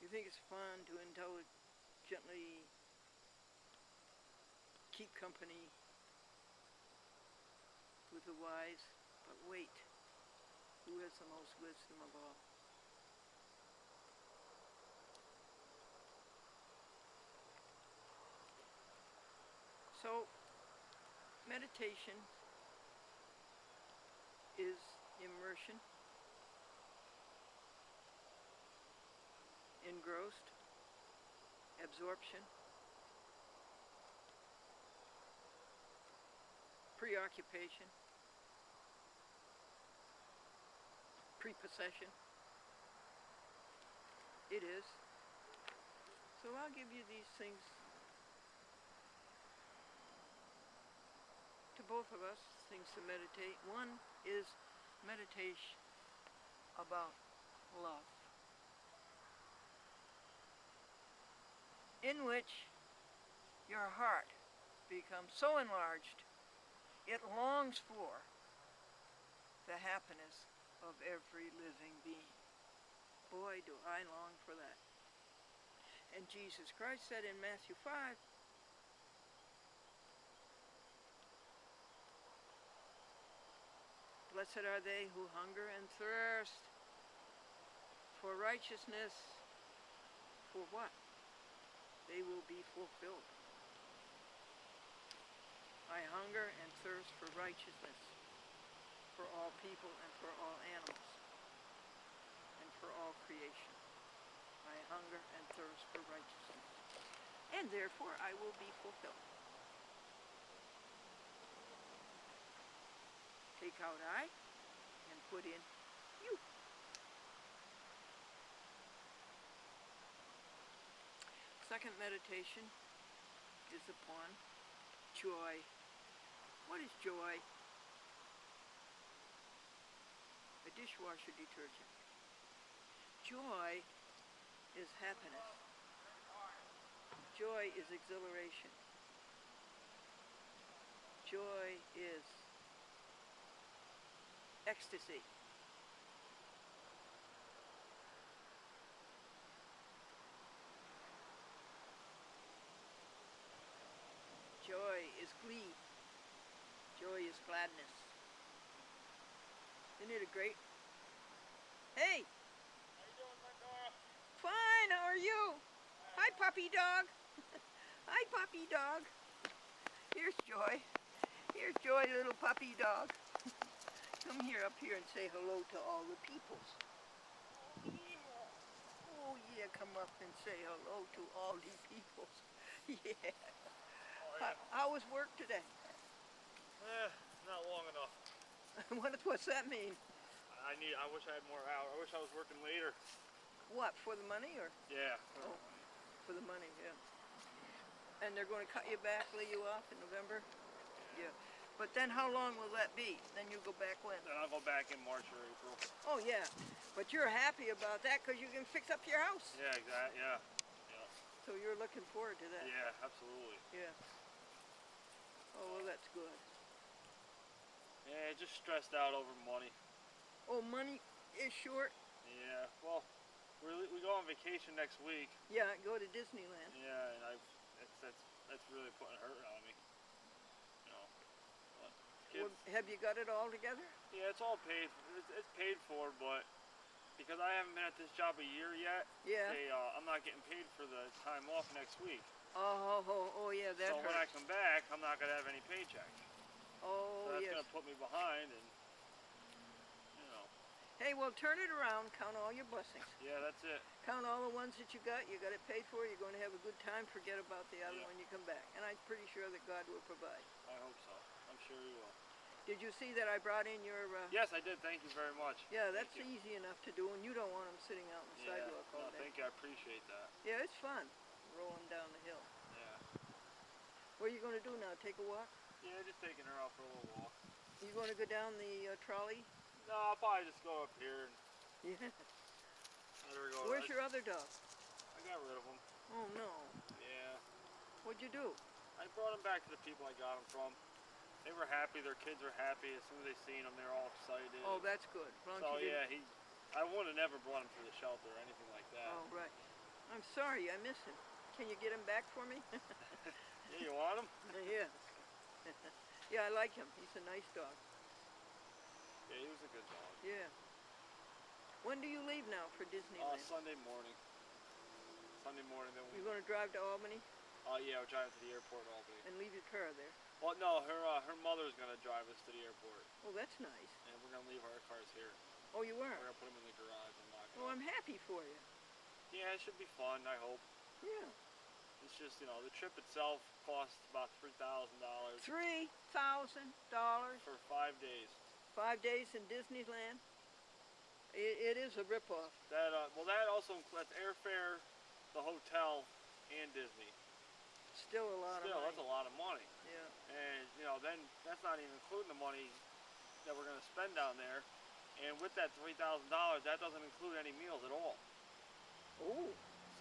You think it's fun to intelligently keep company with the wise? But wait, who has the most wisdom of all? So, meditation is immersion, engrossed, absorption, preoccupation, prepossession. It is. So I'll give you these things to both of us, things to meditate. One is meditation about love, in which your heart becomes so enlarged it longs for the happiness of every living being. Boy, do I long for that. And Jesus Christ said in Matthew 5, blessed are they who hunger and thirst for righteousness. For what? They will be fulfilled. I hunger and thirst for righteousness for all people and for all animals and for all creation. I hunger and thirst for righteousness, and therefore I will be fulfilled. Take out I and put in you. Second meditation is upon joy. What is joy? A dishwasher detergent. Joy is happiness. Joy is exhilaration. Joy is ecstasy. Joy is glee. Joy is gladness. Isn't it a great? Hey!
How you doing, Glendora?
Fine, how are you? Hi, puppy dog. Hi, puppy dog. Here's Joy. Here's Joy, little puppy dog. Come here, up here, and say hello to all the peoples. Oh, yeah. Oh, yeah, come up and say hello to all the peoples. Yeah. How was work today?
Not long enough.
What's that mean?
I wish I had more hours. I wish I was working later.
What, for the money or?
Yeah.
Oh, for the money, yeah. And they're going to cut you back, lay you off in November? Yeah. But then how long will that be? Then you go back when?
Then I'll go back in March or April.
Oh, yeah. But you're happy about that because you can fix up your house.
Yeah, exactly. Yeah.
So you're looking forward to that.
Yeah, absolutely.
Yeah. Oh, well, that's good.
Yeah, just stressed out over money.
Oh, money is short?
Yeah. Well, we go on vacation next week.
Yeah, go to Disneyland.
Yeah, and that's really putting a hurt on me. You know. But
Well,
kids,
have you got it all together?
yeah, it's all paid. It's paid for, but because I haven't been at this job a year yet,
Yeah.
I'm not getting paid for the time off next week.
Oh, yeah, that
So when I
hurts.
come back, I'm not gonna have any paycheck.
Oh,
So that's
yes.
gonna put me behind, and you know.
Hey, well, turn it around. Count all your blessings.
Yeah, that's it.
Count all the ones that you got. You got it paid for. You're going to have a good time. Forget about the other
Yeah.
when you come back. And I'm pretty sure that God will provide.
I hope so. I'm sure you will.
Did you see that I brought in your...
Yes, I did. Thank you very much.
Yeah, that's
Thank you.
easy enough to do, and you don't want them sitting out on the sidewalk all
No,
day.
thank you. I appreciate that.
Yeah, it's fun rolling down the hill.
Yeah.
What are you going to do now? Take a walk?
Yeah, just taking her out for a little walk.
You going to go down the trolley?
No, I'll probably just go up here and
Yeah.
let her go.
Where's your other dog?
I got rid of him.
Oh, no.
Yeah.
What'd you do?
I brought him back to the people I got him from. They were happy. Their kids were happy. As soon as they seen him, they were all excited.
Oh, that's good. As long as
So
you
yeah,
didn't-
I would have never brought him to the shelter or anything like that.
Oh, right. I'm sorry, I miss him. Can you get him back for me?
Yeah, you want him?
Yeah. Yeah, I like him. He's a nice dog.
Yeah, he was a good dog.
Yeah. When do you leave now for Disneyland?
Sunday morning. Sunday morning, then we.
You're going to drive to Albany
Yeah, we're driving to the airport in Albany.
and leave your car there?
Well, no, her mother's gonna drive us to the airport,
Oh, that's nice.
and we're gonna leave our cars here.
Oh, you are?
We're gonna put them in the garage and lock it
Oh,
up.
I'm happy for you.
Yeah, it should be fun. I hope.
Yeah.
It's just the trip itself costs about $3,000
$3,000.
for 5 days.
5 days in Disneyland. It is a ripoff.
That that also includes airfare, the hotel, and Disney.
Still a lot
Still,
of
that's a
money.
lot of money.
Yeah.
And then that's not even including the money that we're gonna spend down there. And with that $3,000, that doesn't include any meals at all.
Oh,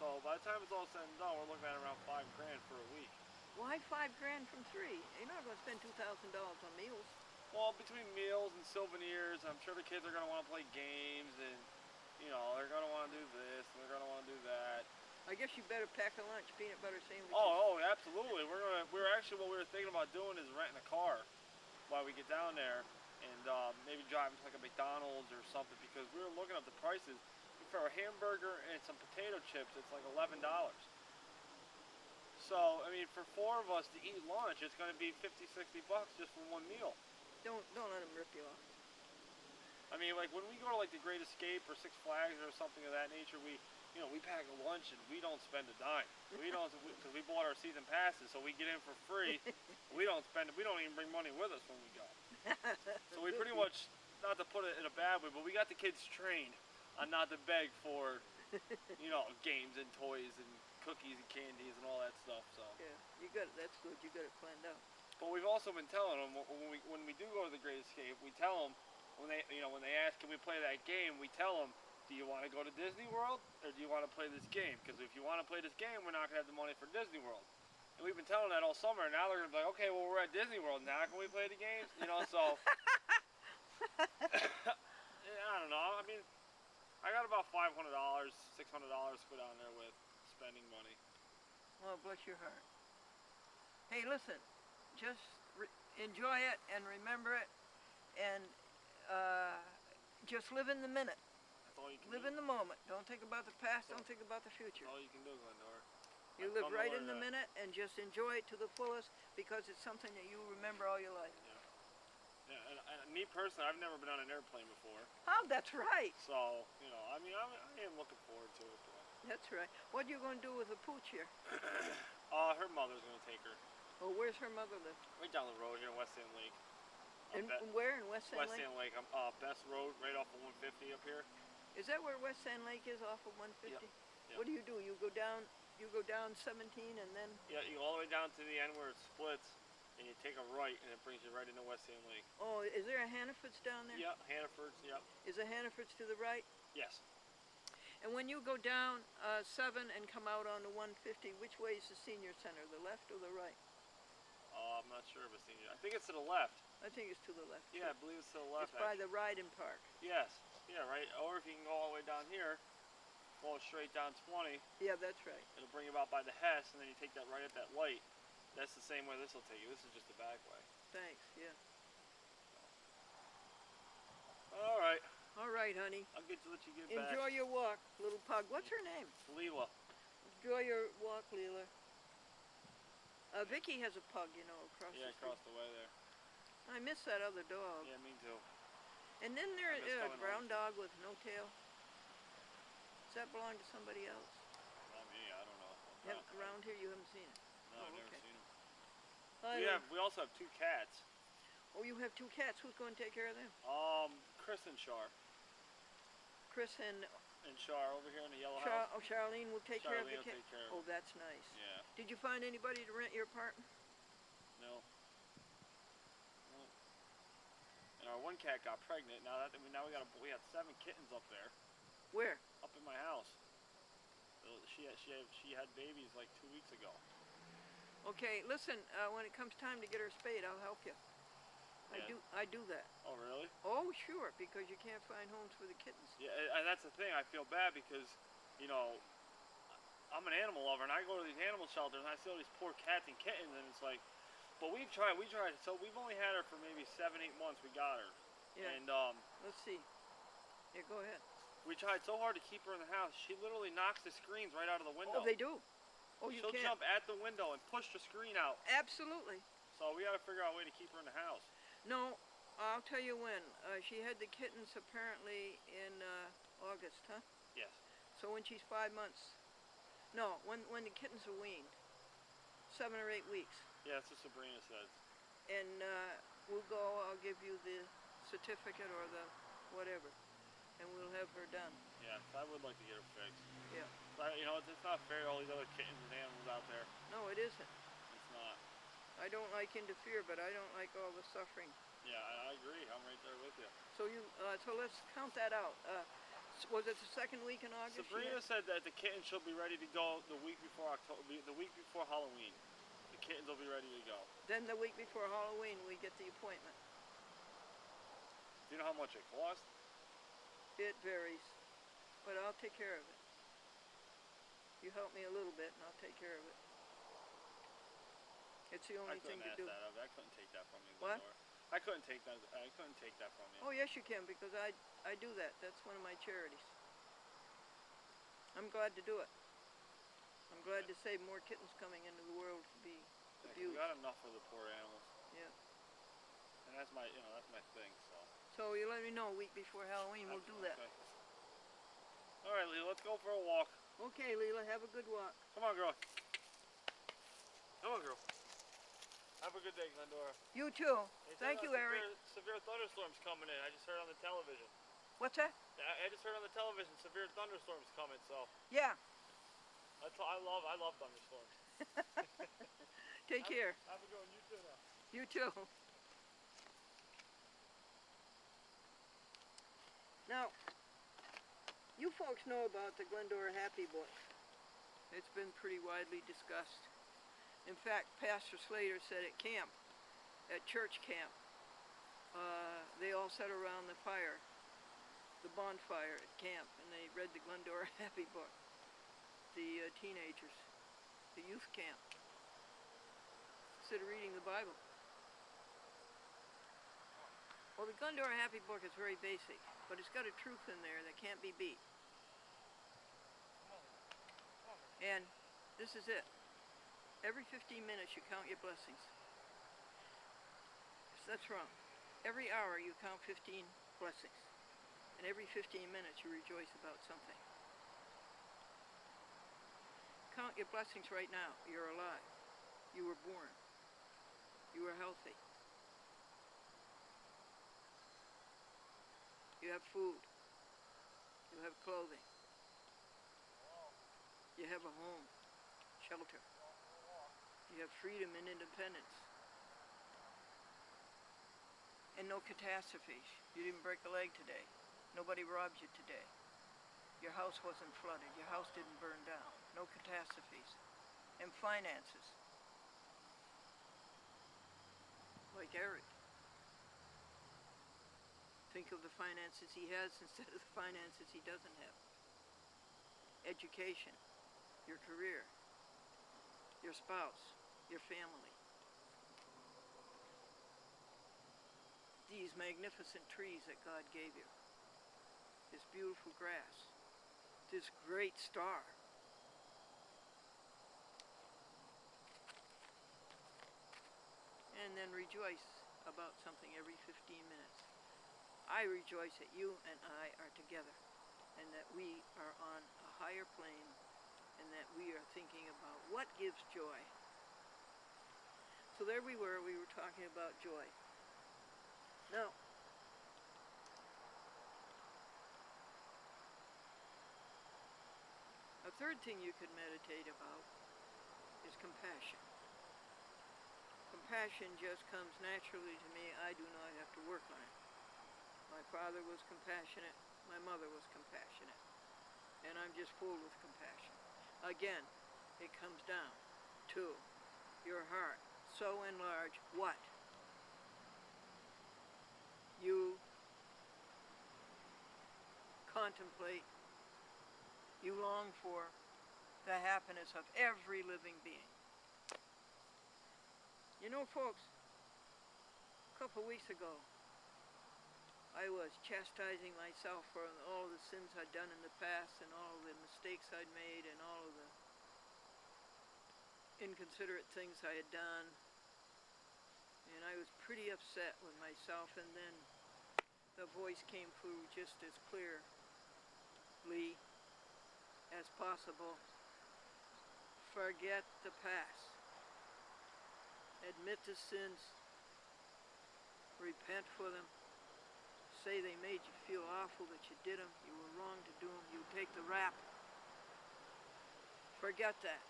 So by the time it's all said and done, we're looking at around $5 grand for a week.
why 5 grand from 3? You're not going to spend $2,000 on meals.
Well, between meals and souvenirs, I'm sure the kids are gonna want to play games, and they're gonna want to do this, and they're gonna want to do that.
I guess you better pack a lunch, peanut butter sandwiches.
Oh, absolutely. We're actually what we were thinking about doing is renting a car while we get down there, and maybe driving to like a McDonald's or something, because we were looking up the prices for a hamburger and some potato chips. It's like $11. So I mean, for 4 of us to eat lunch, it's going to be $50-$60 just for one meal.
Don't let them rip you off.
I mean, like when we go to like the Great Escape or Six Flags or something of that nature, we pack a lunch and we don't spend a dime. We don't, because we bought our season passes, so we get in for free. We don't even bring money with us when we go. So we pretty much, not to put it in a bad way, but we got the kids trained on not to beg for, games and toys and cookies and candies and all that stuff. So.
Yeah, you got it. That's good. You got it planned out.
But we've also been telling them when we do go to the Great Escape, we tell them when they ask, can we play that game, we tell them, do you want to go to Disney World or do you want to play this game? Because if you want to play this game, we're not going to have the money for Disney World. And we've been telling that all summer, and now they're going to be like, okay, well, we're at Disney World now, can we play the games? So I don't know. I mean, I got about $500, $600 to go down there with spending money.
Well, bless your heart. Hey, listen, just enjoy it and remember it, and just live in the minute.
That's all you can
Live
do.
in the moment. Don't think about the past. Don't think about the future.
That's all you can do, Glendora.
You
I've
live
come to
right
learn
in the
that.
minute and just enjoy it to the fullest, because it's something that you remember all your life.
Yeah, and me personally, I've never been on an airplane before.
Oh, that's right.
So, I mean, I am looking forward to it.
That's right. What are you going to do with the pooch here?
Her mother's going to take her
Oh, where's her mother live?
right down the road here in West Sand Lake.
Where in West Sand
West
Lake?
Sand Lake. Best Road, right off of 150 up here.
Is that where West Sand Lake is, off of 150?
Yeah.
What do? You go down 17 and then...
Yeah, you go all the way down to the end where it splits, and you take a right, and it brings you right into West Sand Lake.
Oh, is there a Hannaford's down there?
Yep, Hannaford's, yep.
Is a Hannaford's to the right?
Yes.
And when you go down 7 and come out onto 150, which way is the senior center, the left or the right?
I'm not sure if it's senior. I think it's to the left.
I think it's to the left.
Yeah, I believe it's to the left.
It's by the Ride-in Park.
Yes. Yeah, right. Or if you can go all the way down here, go straight down 20,
Yeah, that's right.
it'll bring you about by the Hess, and then you take that right at that light. That's the same way this will take you. This is just the back way.
Thanks, yeah.
All right.
All right, honey.
I'll get to let you get back.
Enjoy your walk, little pug. What's her name?
Leela.
Enjoy your walk, Leela. Vicky has a pug, across
Yeah,
the street.
across the way there.
I miss that other dog.
Yeah, me too.
And then there
It's
a
coming
brown dog with no tail. Does that belong to somebody else?
Not me, I don't know.
Around here you haven't seen it.
No,
Oh,
I've never
okay.
seen him.
Hi,
We also have 2 cats.
Oh, you have 2 cats. Who's going to take care of them?
Chris and Char.
Chris and
Char over here in the yellow house.
Charlene will take care of the
Charlene will
cat.
take care of
Oh, that's nice.
Yeah.
Did you find anybody to rent your apartment?
No. No. And our one cat got pregnant. Now we had 7 kittens up there.
Where?
Up in my house. She had babies like 2 weeks ago.
Okay, listen. When it comes time to get her spayed, I'll help you.
Yeah.
I do that.
Oh really?
Oh, sure, because you can't find homes for the kittens.
Yeah, and that's the thing. I feel bad because, you know, I'm an animal lover, and I go to these animal shelters and I see all these poor cats and kittens, and it's like, but we tried. So we've only had her for maybe 7, 8 months. We got her.
Yeah.
And
Let's see. Yeah, go ahead.
we tried so hard to keep her in the house. She literally knocks the screens right out of the window.
Oh, they do. Oh, you
She'll
can't.
jump at the window and push the screen out.
Absolutely.
So we got to figure out a way to keep her in the house.
No, I'll tell you when. She had the kittens apparently in August, huh?
Yes.
So when she's 5 months. No, when the kittens are weaned. 7 or 8 weeks.
Yeah, that's what Sabrina says.
And we'll go, I'll give you the certificate or the whatever. And we'll have her done.
Yeah, I would like to get her fixed.
Yeah.
But, you know, it's not fair to all these other kittens and animals out there.
No, it isn't.
It's not.
I don't like interfere, but I don't like all the suffering.
Yeah, I agree. I'm right there with you.
So so let's count that out. Was it the 2nd week in August?
Sabrina said that the kittens should be ready to go the week before Halloween. The kittens will be ready to go.
Then the week before Halloween, we get the appointment.
Do you know how much it costs?
It varies, but I'll take care of it. You help me a little bit, and I'll take care of it. It's the only thing to do.
I couldn't take that from you.
What?
Glendora. I couldn't take that from you.
Oh, yes, you can, because I do that. That's one of my charities. I'm glad to do it. I'm glad to save more kittens coming into the world to be abused.
We got enough for the poor animals.
Yeah.
And that's my thing.
So you let me know a week before Halloween. We'll do that.
Okay. All right, Leela, let's go for a walk.
Okay, Leela, have a good walk.
Come on, girl. Come on, girl. Have a good day, Glendora.
You too.
They said,
Thank you, Eric.
Severe thunderstorms coming in. I just heard on the television.
What's that?
I just heard on the television severe thunderstorms coming. So
Yeah.
I love thunderstorms.
Take care.
Have a good one. You too now.
You too. Now, you folks know about the Glendora Happy Book. It's been pretty widely discussed. In fact, Pastor Slater said at camp, at church camp, they all sat around the fire, the bonfire at camp, and they read the Glendora Happy Book. The teenagers, the youth camp, instead of reading the Bible. Well, the Glendora Happy Book is very basic, but it's got a truth in there that can't be beat. And this is it. Every 15 minutes you count your blessings. That's wrong. Every hour you count 15 blessings. And every 15 minutes you rejoice about something. Count your blessings right now. You're alive. You were born. You are healthy. You have food. You have clothing. You have a home, shelter. You have freedom and independence. And no catastrophes. You didn't break a leg today. Nobody robbed you today. Your house wasn't flooded. Your house didn't burn down. No catastrophes. And finances. Like Eric. Think of the finances he has instead of the finances he doesn't have. Education. Your career. Your spouse. Your family. These magnificent trees that God gave you. This beautiful grass. This great star. And then rejoice about something every 15 minutes. I rejoice that you and I are together, and that we are on a higher plane, and that we are thinking about what gives joy. So there we were talking about joy. Now, a third thing you could meditate about is compassion. Compassion just comes naturally to me. I do not have to work on it. My father was compassionate. My mother was compassionate. And I'm just full with compassion. Again, it comes down to your heart. So enlarge what you contemplate, you long for the happiness of every living being. You know, folks, a couple weeks ago, I was chastising myself for all the sins I'd done in the past and all the mistakes I'd made and all of the inconsiderate things I had done. And I was pretty upset with myself, and then the voice came through just as clearly as possible. Forget the past. Admit the sins. Repent for them. Say they made you feel awful that you did them. You were wrong to do them. You take the rap. Forget that.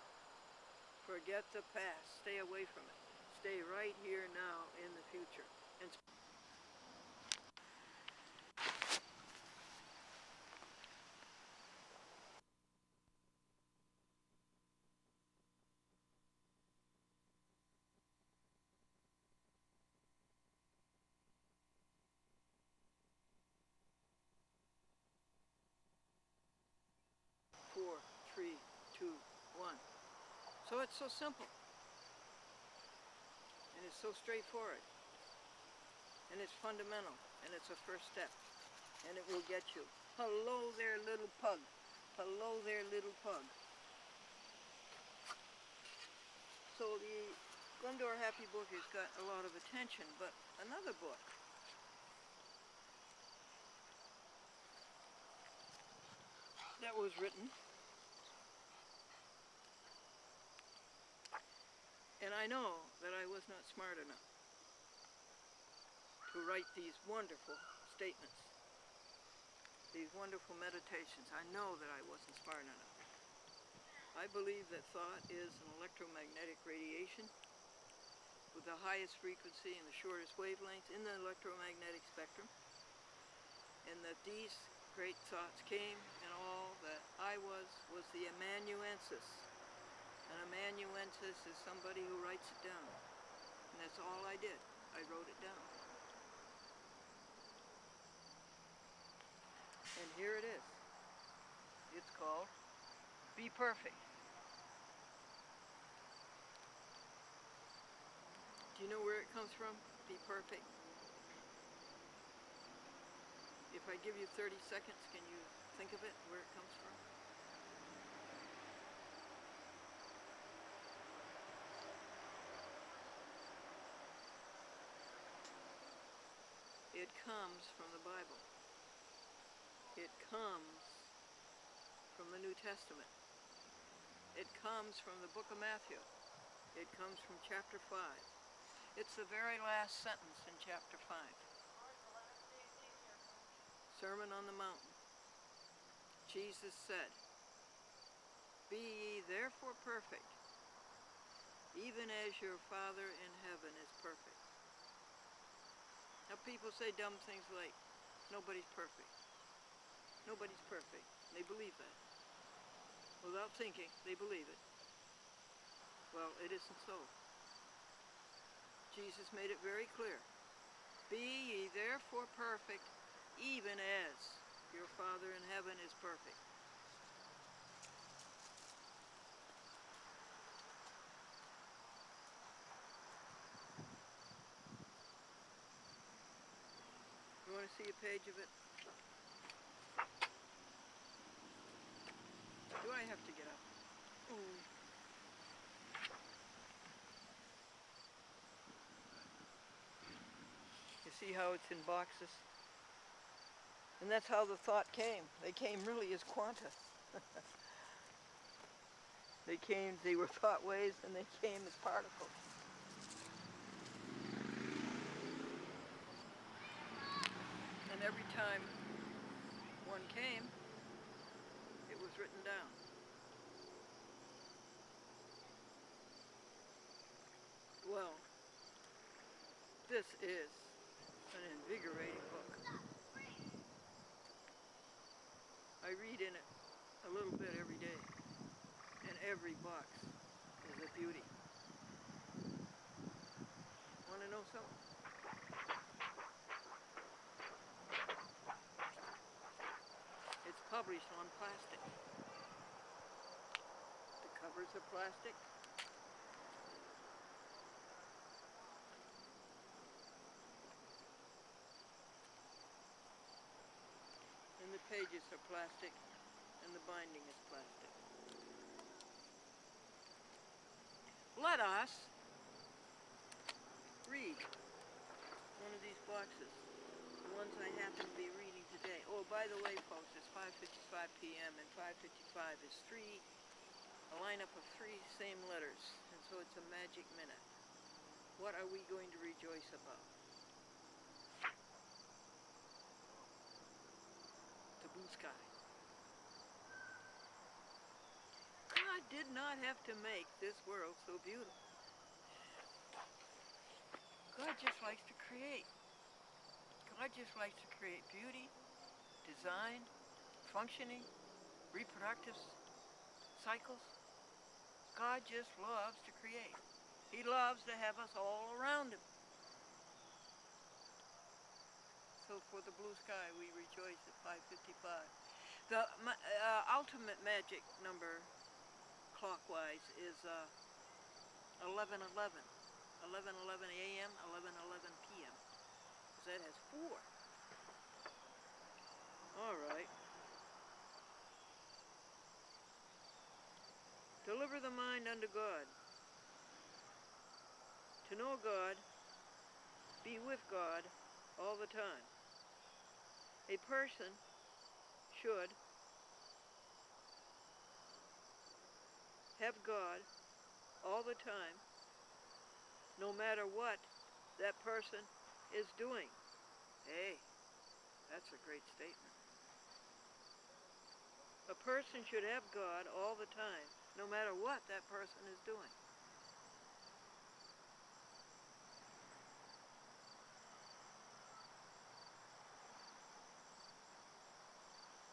Forget the past. Stay away from it. Stay right here now in the future. And 4, 3, 2, 1. So it's so simple. And it's so straightforward. And it's fundamental. And it's a first step. And it will get you. Hello there, little pug. Hello there, little pug. So the Glendora Happy book has got a lot of attention, but another book that was written, and I know that I was not smart enough to write these wonderful statements, these wonderful meditations. I know that I wasn't smart enough. I believe that thought is an electromagnetic radiation with the highest frequency and the shortest wavelength in the electromagnetic spectrum, and that these great thoughts came, and all that I was the amanuensis. An amanuensis is somebody who writes it down, and that's all I did. I wrote it down. And here it is. It's called Be Perfect. Do you know where it comes from? Be perfect. If I give you 30 seconds, can you think of it, where it comes from? It comes from the Bible. It comes from the New Testament. It comes from the book of Matthew. It comes from chapter 5. It's the very last sentence in chapter 5. Sermon on the Mountain. Jesus said, "Be ye therefore perfect, even as your Father in heaven is perfect." Now people say dumb things like, nobody's perfect. Nobody's perfect. They believe that. Without thinking, they believe it. Well, it isn't so. Jesus made it very clear. Be ye therefore perfect, even as your Father in heaven is perfect. You want to see a page of it? Do I have to get up? Ooh. You see how it's in boxes? And that's how the thought came. They came really as quanta. They were thought waves, and they came as particles. And every time one came, it was written down. Well, this is an invigorating book. I read in it a little bit every day, and every box is a beauty. Want to know something? It's published on plastic. The covers are plastic. And the pages are plastic, and the binding is plastic. Let us read one of these boxes, the ones I happen to be reading today. Oh, by the way, folks, it's 5:55 p.m. and 5:55 is a lineup of three same letters, and so it's a magic minute. What are we going to rejoice about? The blue sky. God did not have to make this world so beautiful. God just likes to create. God just likes to create beauty, design, functioning, reproductive cycles. God just loves to create. He loves to have us all around him. So for the blue sky, we rejoice at 5:55. The ultimate magic number clockwise is 11:11. 11:11 a.m., 11:11 p.m. Because that has 4. All right. Deliver the mind unto God. To know God, be with God all the time. A person should have God all the time, no matter what that person is doing. Hey, that's a great statement. A person should have God all the time, no matter what that person is doing.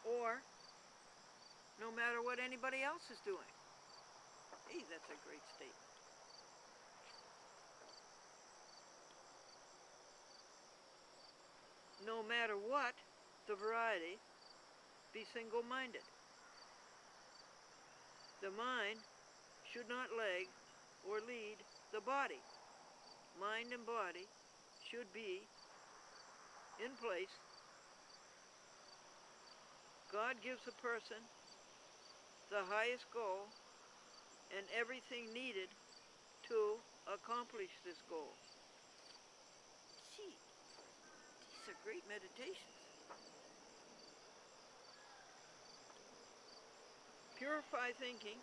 Or, no matter what anybody else is doing. Hey, that's a great statement. No matter what the variety, be single-minded. The mind should not lag or lead the body. Mind and body should be in place. God gives a person the highest goal and everything needed to accomplish this goal. Gee, these are great meditations. Purify thinking.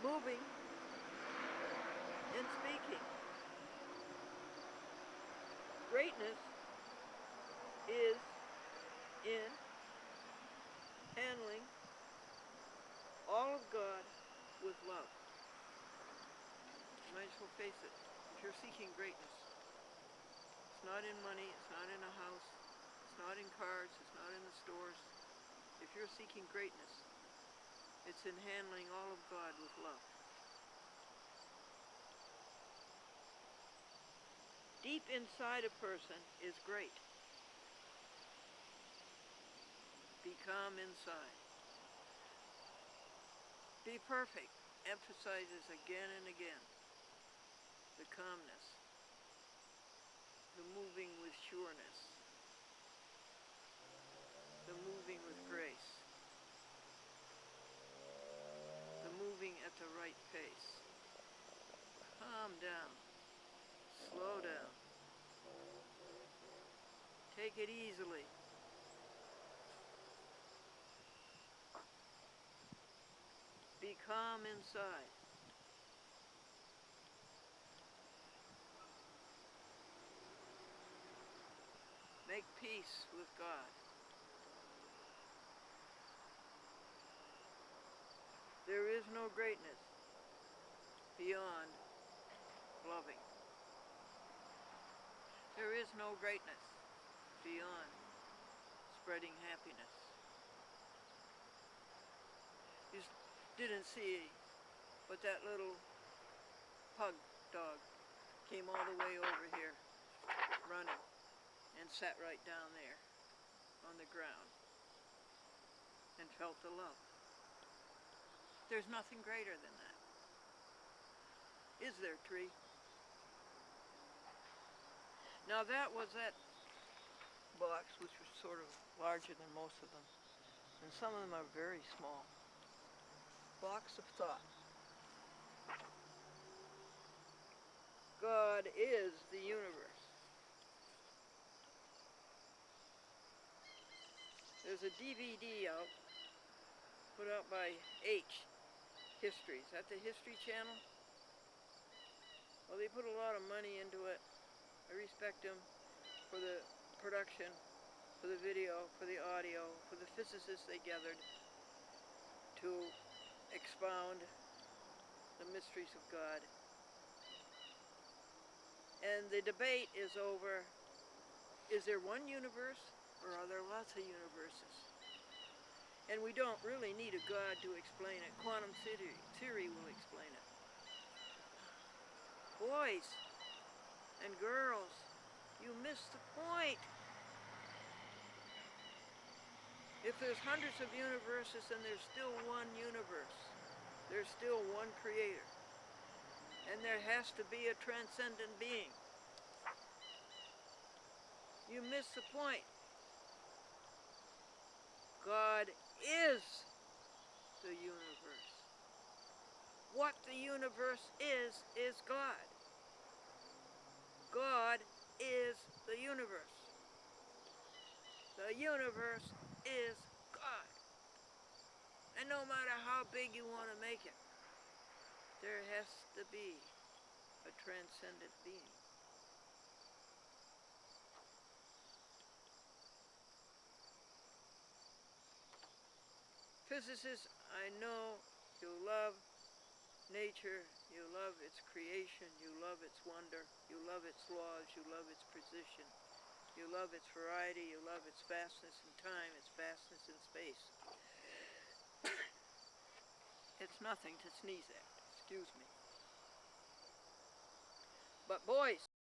Moving and speaking. Greatness is in handling all of God with love. You might as well face it. If you're seeking greatness, it's not in money, it's not in a house, it's not in cars, it's not in the stores. If you're seeking greatness, it's in handling all of God with love. Deep inside a person is great. Be calm inside. Be perfect emphasizes again and again the calmness, the moving with sureness, the moving with grace. the right pace. Calm down. Slow down. Take it easily. Be calm inside. Make peace with God. There is no greatness beyond loving. There is no greatness beyond spreading happiness. You didn't see, but that little pug dog came all the way over here, running, and sat right down there on the ground and felt the love. There's nothing greater than that. Is there, tree? Now that was that box, which was sort of larger than most of them, and some of them are very small. Box of thought. God is the universe. There's a DVD out, put out by H History. Is that the History Channel? Well, they put a lot of money into it. I respect them for the production, for the video, for the audio, for the physicists they gathered to expound the mysteries of God. And the debate is over, is there one universe or are there lots of universes? And we don't really need a God to explain it. Quantum theory will explain it. Boys and girls, you missed the point. If there's hundreds of universes, then there's still one universe. There's still one creator. And there has to be a transcendent being. You missed the point. God is the universe. What the universe is God. God is the universe. The universe is God. And no matter how big you want to make it, there has to be a transcendent being. Physicists, I know you love nature, you love its creation, you love its wonder, you love its laws, you love its precision, you love its variety, you love its vastness in time, its vastness in space. It's nothing to sneeze at, excuse me. But boys,